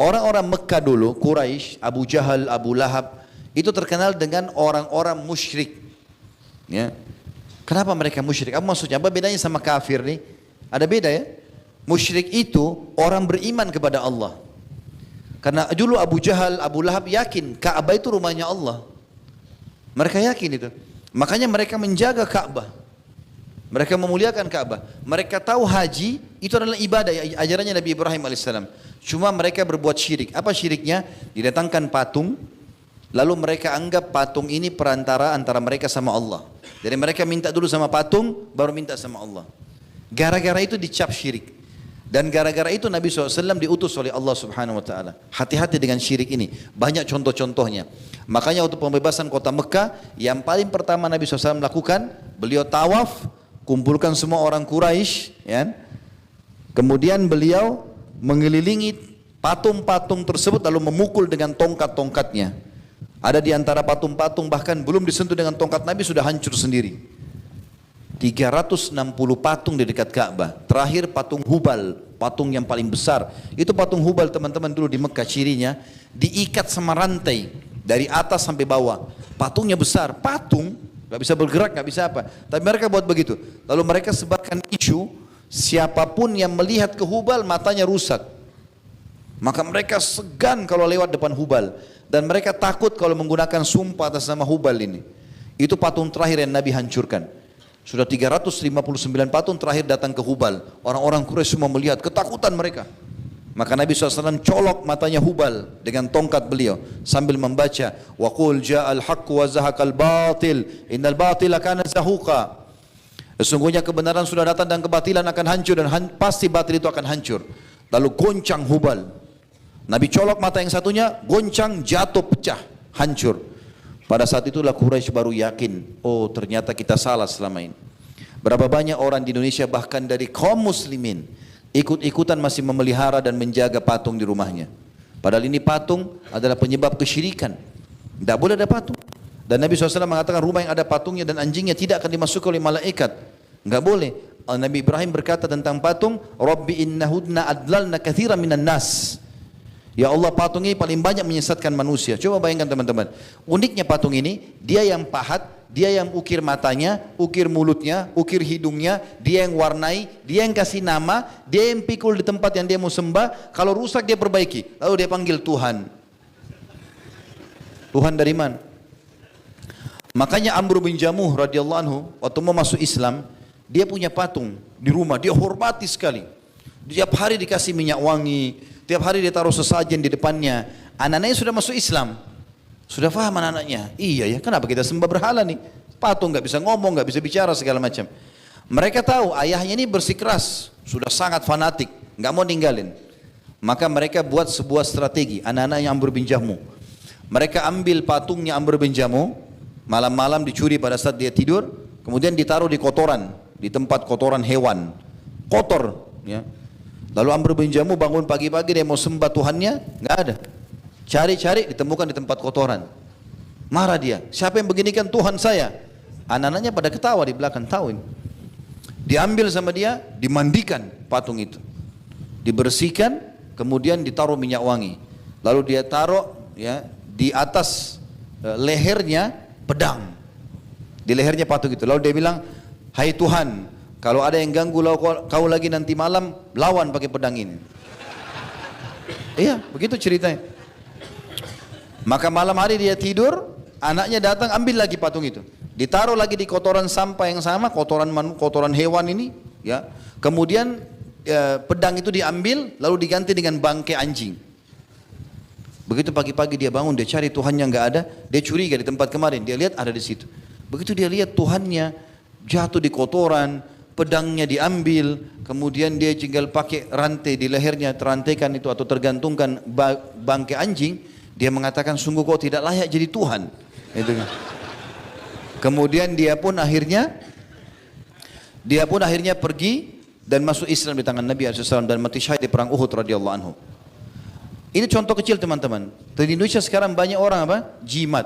Orang-orang Mekah dulu, Quraisy, Abu Jahal, Abu Lahab, itu terkenal dengan orang-orang musyrik. Ya. Kenapa mereka musyrik? Apa maksudnya? Apa bedanya sama kafir nih? Ada beda ya? Musyrik itu orang beriman kepada Allah. Karena dulu Abu Jahal, Abu Lahab yakin Ka'bah itu rumahnya Allah. Mereka yakin itu. Makanya mereka menjaga Ka'bah. Mereka memuliakan Ka'bah. Mereka tahu haji itu adalah ibadah, ajarannya Nabi Ibrahim alaihissalam. Cuma mereka berbuat syirik. Apa syiriknya? Didatangkan patung, lalu mereka anggap patung ini perantara antara mereka sama Allah. Jadi mereka minta dulu sama patung, baru minta sama Allah. Gara-gara itu dicap syirik. Dan gara-gara itu Nabi SAW diutus oleh Allah Subhanahu Wa Taala. Hati-hati dengan syirik ini. Banyak contoh-contohnya. Makanya untuk pembebasan kota Mekah, yang paling pertama Nabi SAW lakukan, beliau tawaf, kumpulkan semua orang Quraisy, ya. Kemudian beliau mengelilingi patung-patung tersebut lalu memukul dengan tongkat-tongkatnya. Ada di antara patung-patung bahkan belum disentuh dengan tongkat Nabi sudah hancur sendiri. 360 patung di dekat Ka'bah. Terakhir patung Hubal, patung yang paling besar. Itu patung Hubal teman-teman dulu di Mekah, cirinya diikat sama rantai dari atas sampai bawah. Patungnya besar, patung gak bisa bergerak, gak bisa apa. Tapi mereka buat begitu. Lalu mereka sebarkan isu, siapapun yang melihat ke Hubal matanya rusak. Maka mereka segan kalau lewat depan Hubal. Dan mereka takut kalau menggunakan sumpah atas nama Hubal ini. Itu patung terakhir yang Nabi hancurkan. Sudah 359 patung terakhir datang ke Hubal. Orang-orang Quraisy semua melihat, ketakutan mereka. Maka Nabi SAW colok matanya Hubal dengan tongkat beliau sambil membaca, wa qul ja'al haqqu wa zahaqal batil innal batila kana zahuqa. Sesungguhnya kebenaran sudah datang dan kebatilan akan hancur, dan pasti batil itu akan hancur. Lalu goncang Hubal. Nabi colok mata yang satunya, goncang, jatuh, pecah, hancur. Pada saat itulah Quraisy baru yakin, oh ternyata kita salah selama ini. Berapa banyak orang di Indonesia bahkan dari kaum muslimin ikut-ikutan masih memelihara dan menjaga patung di rumahnya. Padahal ini patung adalah penyebab kesyirikan. Tidak boleh ada patung. Dan Nabi SAW mengatakan rumah yang ada patungnya dan anjingnya tidak akan dimasuki oleh malaikat. Enggak boleh. Nabi Ibrahim berkata tentang patung, Rabbi innahudna adlalna kathiran minan nas. Ya Allah, patung ini paling banyak menyesatkan manusia. Coba bayangkan teman-teman. Uniknya patung ini, dia yang pahat, dia yang ukir matanya, ukir mulutnya, ukir hidungnya, dia yang warnai, dia yang kasih nama, dia yang pikul di tempat yang dia mau sembah. Kalau rusak dia perbaiki. Lalu dia panggil Tuhan. Tuhan dari mana? Makanya Amr bin Jamuh radhiyallahu anhu waktu mau masuk Islam, dia punya patung di rumah, dia hormati sekali. Tiap hari dikasih minyak wangi, tiap hari dia taruh sesajen di depannya. Anak-anaknya sudah masuk Islam, sudah paham anak-anaknya. Iya ya, kenapa kita sembah berhala nih? Patung nggak bisa ngomong, nggak bisa bicara segala macam. Mereka tahu ayahnya ini bersikeras, sudah sangat fanatik, nggak mau ninggalin. Maka mereka buat sebuah strategi. Anak-anaknya Amr bin Jamuh, mereka ambil patungnya Amr bin Jamuh, malam-malam dicuri pada saat dia tidur, kemudian ditaruh di kotoran, di tempat kotoran hewan, kotor, ya. Lalu Amr bin Jamuh bangun pagi-pagi, dia mau sembah Tuhannya, nggak ada. Cari-cari, ditemukan di tempat kotoran. Marah dia, siapa yang beginikan Tuhan saya? Anak-anaknya pada ketawa di belakang, tahu ini. Diambil sama dia, dimandikan patung itu, dibersihkan, kemudian ditaruh minyak wangi. Lalu dia taruh ya di atas lehernya pedang. Di lehernya patung itu. Lalu dia bilang, hai Tuhan, kalau ada yang ganggu kau lagi nanti malam, lawan pakai pedang ini. Iya, begitu ceritanya. Maka malam hari dia tidur, anaknya datang ambil lagi patung itu. Ditaruh lagi di kotoran sampah yang sama, kotoran hewan ini, ya. Kemudian pedang itu diambil lalu diganti dengan bangkai anjing. Begitu pagi-pagi dia bangun, dia cari Tuhannya nggak ada, dia curiga di tempat kemarin, dia lihat ada di situ. Begitu dia lihat Tuhannya jatuh di kotoran, pedangnya diambil, kemudian dia tinggal pakai rantai di lehernya, terantaikan itu atau tergantungkan bangkai anjing, dia mengatakan sungguh kau tidak layak jadi Tuhan. Itu kan. Kemudian dia pun akhirnya pergi dan masuk Islam di tangan Nabi SAW dan mati syahid di perang Uhud radhiyallahu anhu. Ini contoh kecil teman-teman. Di Indonesia sekarang banyak orang apa? Jimat.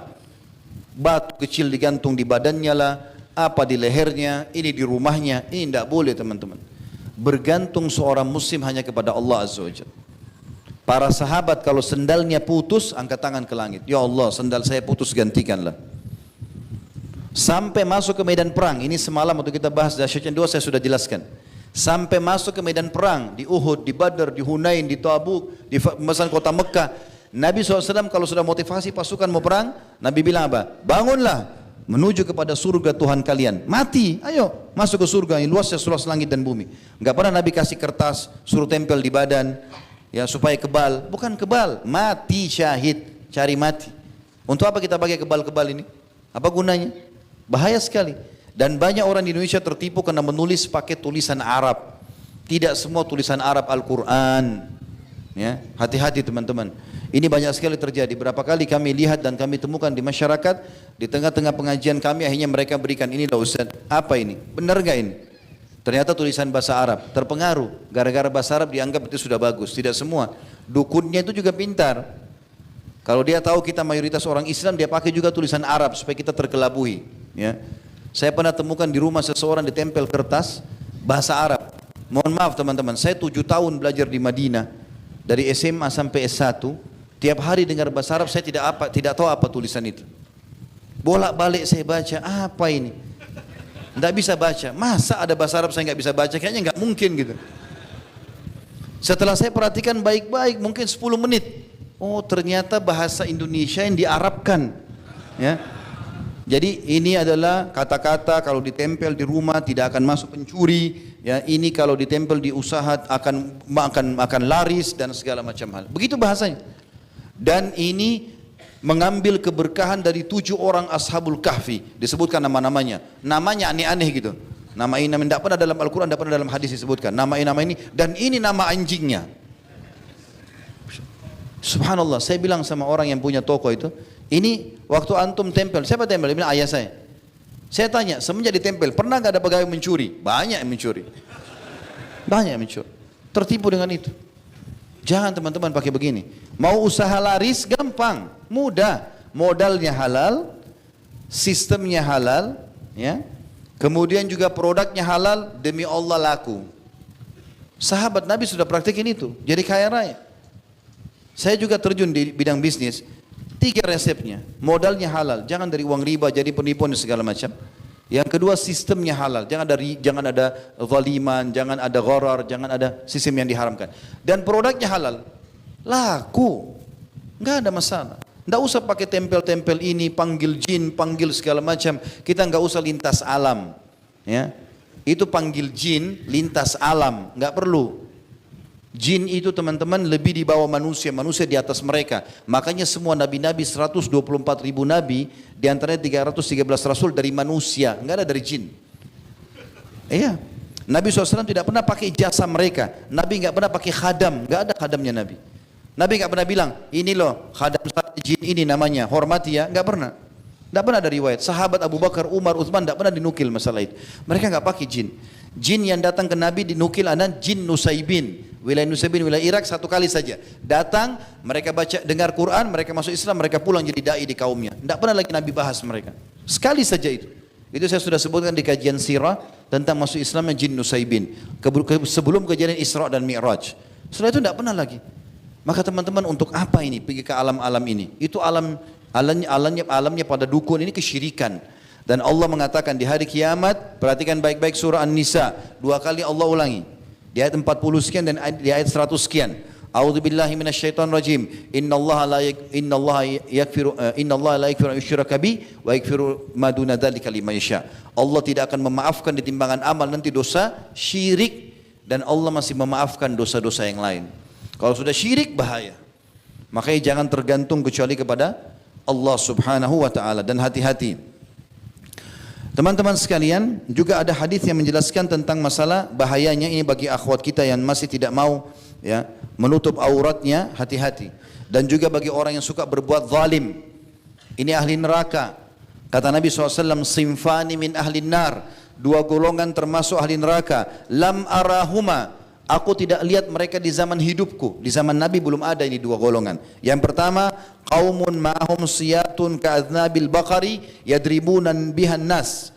Batu kecil digantung di badannya lah, apa di lehernya, ini di rumahnya. Ini tidak boleh teman-teman. Bergantung seorang muslim hanya kepada Allah Azza wa Jalla. Para sahabat kalau sendalnya putus, angkat tangan ke langit. Ya Allah, sendal saya putus, gantikanlah. Sampai masuk ke medan perang. Ini semalam waktu kita bahas dahsyatnya dua saya sudah jelaskan. Sampai masuk ke medan perang, di Uhud, di Badr, di Hunain, di Tabuk, di pembebasan kota Mekah. Nabi SAW kalau sudah motivasi pasukan mau perang, Nabi bilang apa? Bangunlah, menuju kepada surga Tuhan kalian. Mati, ayo masuk ke surga yang luasnya seluas langit dan bumi. Enggak pernah Nabi kasih kertas, suruh tempel di badan, ya supaya kebal. Bukan kebal, mati syahid, cari mati. Untuk apa kita pakai kebal-kebal ini? Apa gunanya? Bahaya sekali. Dan banyak orang di Indonesia tertipu karena menulis pakai tulisan Arab. Tidak semua tulisan Arab Al-Quran. Ya, hati-hati teman-teman. Ini banyak sekali terjadi. Berapa kali kami lihat dan kami temukan di masyarakat, di tengah-tengah pengajian kami akhirnya mereka berikan ini loh Ustaz. Apa ini? Benar gak ini? Ternyata tulisan bahasa Arab. Terpengaruh. Gara-gara bahasa Arab dianggap itu sudah bagus. Tidak semua. Dukunnya itu juga pintar. Kalau dia tahu kita mayoritas orang Islam, dia pakai juga tulisan Arab supaya kita terkelabui. Ya. Saya pernah temukan di rumah seseorang ditempel kertas bahasa Arab. Mohon maaf teman-teman, saya 7 tahun belajar di Madinah. Dari SMA sampai S1, tiap hari dengar bahasa Arab saya tidak tahu apa tulisan itu. Bolak-balik saya baca, apa ini? Tidak bisa baca. Masa ada bahasa Arab saya nggak bisa baca? Kayaknya nggak mungkin gitu. Setelah saya perhatikan baik-baik, mungkin 10 menit. Oh ternyata bahasa Indonesia yang diarabkan. Ya. Jadi ini adalah kata-kata kalau ditempel di rumah tidak akan masuk pencuri, ya ini kalau ditempel di usaha akan laris dan segala macam hal. Begitu bahasanya. Dan ini mengambil keberkahan dari 7 orang Ashabul Kahfi, disebutkan nama-namanya. Namanya aneh-aneh gitu. Nama ini tidak pernah dalam Al-Quran, tidak pernah dalam hadis disebutkan. Nama ini dan ini nama anjingnya. Subhanallah, saya bilang sama orang yang punya toko itu, ini waktu antum tempel, siapa tempel? Dia bilang ayah saya. Saya tanya, semenjak ditempel, pernah gak ada pegawai mencuri? Banyak yang mencuri. Banyak yang mencuri. Tertipu dengan itu. Jangan teman-teman pakai begini. Mau usaha laris gampang, mudah. Modalnya halal, sistemnya halal, ya. Kemudian juga produknya halal, demi Allah laku. Sahabat Nabi sudah praktekin itu, jadi kaya raya. Saya juga terjun di bidang bisnis. 3 resepnya, modalnya halal, jangan dari uang riba, jadi penipuan dan segala macam. Yang kedua sistemnya halal, jangan ada zaliman, jangan ada gharar, jangan ada sistem yang diharamkan. Dan produknya halal, laku, nggak ada masalah. Nggak usah pakai tempel-tempel ini, panggil jin, panggil segala macam. Kita nggak usah lintas alam, ya. Itu panggil jin, lintas alam, nggak perlu. Jin itu teman-teman lebih di bawah manusia, manusia di atas mereka. Makanya semua nabi-nabi 124 ribu nabi, diantaranya 313 rasul dari manusia, enggak ada dari jin. Iya, Nabi SAW tidak pernah pakai jasa mereka. Nabi enggak pernah pakai khadam, enggak ada khadamnya Nabi. Nabi enggak pernah bilang, ini loh khadam jin ini namanya, hormati ya, enggak pernah. Enggak pernah ada riwayat. Sahabat Abu Bakar, Umar, Utsman enggak pernah dinukil masalah itu. Mereka enggak pakai jin. Jin yang datang ke Nabi dinukil adalah jin Nusaybin. Wilayah Nusaybin, wilayah Irak 1 kali saja. Datang, mereka baca, dengar Quran, mereka masuk Islam, mereka pulang jadi da'i di kaumnya. Tidak pernah lagi Nabi bahas mereka. Sekali saja itu. Itu saya sudah sebutkan di kajian sirah tentang masuk Islamnya jin Nusaybin. Sebelum kejadian Isra dan Mi'raj. Setelah itu tidak pernah lagi. Maka teman-teman untuk apa ini? Pergi ke alam-alam ini. Itu alamnya pada dukun ini kesyirikan. Dan Allah mengatakan di hari kiamat, perhatikan baik-baik surah An-Nisa, 2 kali Allah ulangi. Di ayat 40 sekian dan di ayat 100 sekian. A'udzubillahi minasyaitonir rajim. Innallaha la yaghfiru an yushraka bi wa yaghfiru ma duna dzalika liman yasha. Allah tidak akan memaafkan di timbangan amal nanti dosa syirik, dan Allah masih memaafkan dosa-dosa yang lain. Kalau sudah syirik bahaya. Makanya jangan tergantung kecuali kepada Allah Subhanahu wa taala, dan hati-hati. Teman-teman sekalian, juga ada hadis yang menjelaskan tentang masalah bahayanya ini bagi akhwat kita yang masih tidak mau ya menutup auratnya, hati-hati. Dan juga bagi orang yang suka berbuat zalim. Ini ahli neraka. Kata Nabi SAW, simfani min ahli nar, 2 golongan termasuk ahli neraka. Lam arahuma, aku tidak lihat mereka di zaman hidupku. Di zaman Nabi belum ada ini 2 golongan. Yang pertama, qaumun ma'hum siyatun ka'adnabil baqari yadribunan bihan nas.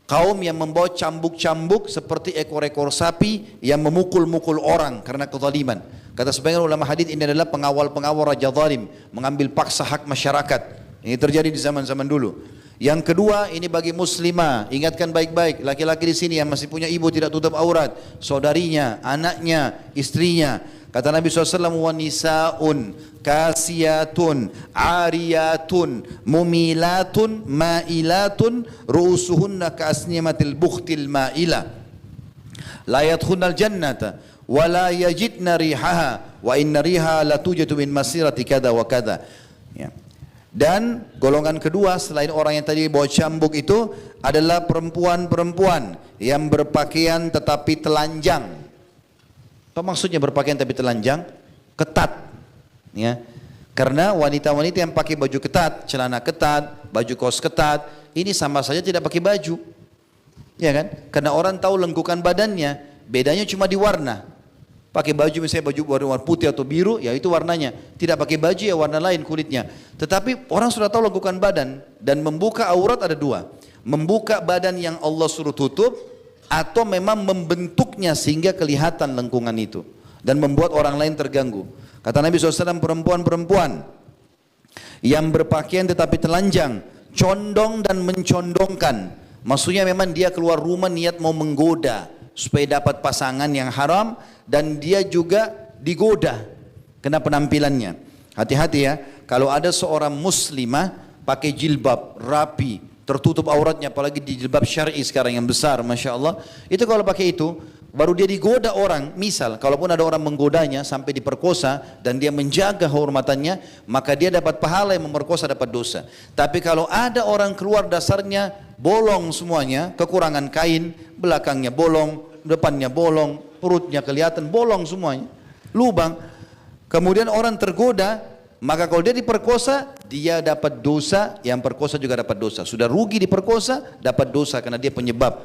Kaum yang membawa cambuk-cambuk seperti ekor-ekor sapi yang memukul-mukul orang karena kezaliman. Kata sebagian ulama hadis, ini adalah pengawal-pengawal raja zalim, mengambil paksa hak masyarakat. Ini terjadi di zaman-zaman dulu. Yang kedua, ini bagi muslimah, ingatkan baik-baik, laki-laki di sini yang masih punya ibu tidak tutup aurat, saudarinya, anaknya, istrinya. Kata Nabi SAW, wa nisaun kasiyatun ariyatun mumilatun mailatun ru'usuhunna ka'asnimatil bukhtil ma'ilah la yadkhulnal jannata wa la yajidna rihaha wa inna riha la tujadu min masirati kada wa kada. Ya. Dan golongan kedua selain orang yang tadi bawa cambuk itu adalah perempuan-perempuan yang berpakaian tetapi telanjang. Apa maksudnya berpakaian tapi telanjang? Ketat, ya. Karena wanita-wanita yang pakai baju ketat, celana ketat, baju kaos ketat, ini sama saja tidak pakai baju, ya kan? Karena orang tahu lengkukan badannya, bedanya cuma di warna. Pakai baju misalnya baju warna putih atau biru, ya itu warnanya. Tidak pakai baju ya warna lain kulitnya. Tetapi orang sudah tahu lengkukan badan, dan membuka aurat ada 2. Membuka badan yang Allah suruh tutup, atau memang membentuknya sehingga kelihatan lengkungan itu dan membuat orang lain terganggu. Kata Nabi SAW, perempuan-perempuan yang berpakaian tetapi telanjang, condong dan mencondongkan. Maksudnya memang dia keluar rumah niat mau menggoda supaya dapat pasangan yang haram, dan dia juga digoda kena penampilannya. Hati-hati ya, kalau ada seorang muslimah pakai jilbab rapi, tertutup auratnya, apalagi di jilbab syar'i sekarang yang besar, Masya Allah, itu kalau pakai itu, baru dia digoda orang, misal, kalaupun ada orang menggodanya sampai diperkosa, dan dia menjaga kehormatannya, maka dia dapat pahala, yang memerkosa dapat dosa. Tapi kalau ada orang keluar dasarnya bolong semuanya, kekurangan kain, belakangnya bolong, depannya bolong, perutnya kelihatan, bolong semuanya, lubang, kemudian orang tergoda, maka kalau dia diperkosa, dia dapat dosa, yang perkosa juga dapat dosa. Sudah rugi diperkosa, dapat dosa karena dia penyebab.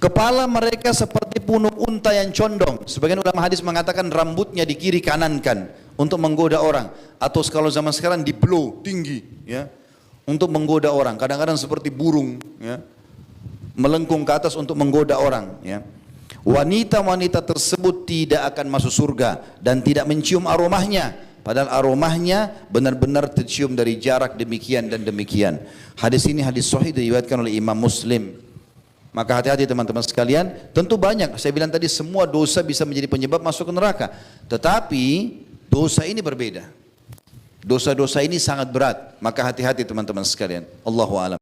Kepala mereka seperti punuk unta yang condong. Sebagian ulama hadis mengatakan rambutnya di kiri kanankan untuk menggoda orang. Atau kalau zaman sekarang di blow tinggi, ya, untuk menggoda orang. Kadang-kadang seperti burung, ya, melengkung ke atas untuk menggoda orang, ya. Wanita-wanita tersebut tidak akan masuk surga dan tidak mencium aromahnya, padahal aromahnya benar-benar tercium dari jarak demikian dan demikian. Hadis ini hadis sahih diriwayatkan oleh Imam Muslim. Maka hati-hati teman-teman sekalian. Tentu banyak, saya bilang tadi semua dosa bisa menjadi penyebab masuk ke neraka, tetapi dosa ini berbeda. Dosa-dosa ini sangat berat, maka hati-hati teman-teman sekalian. Allahu a'lam.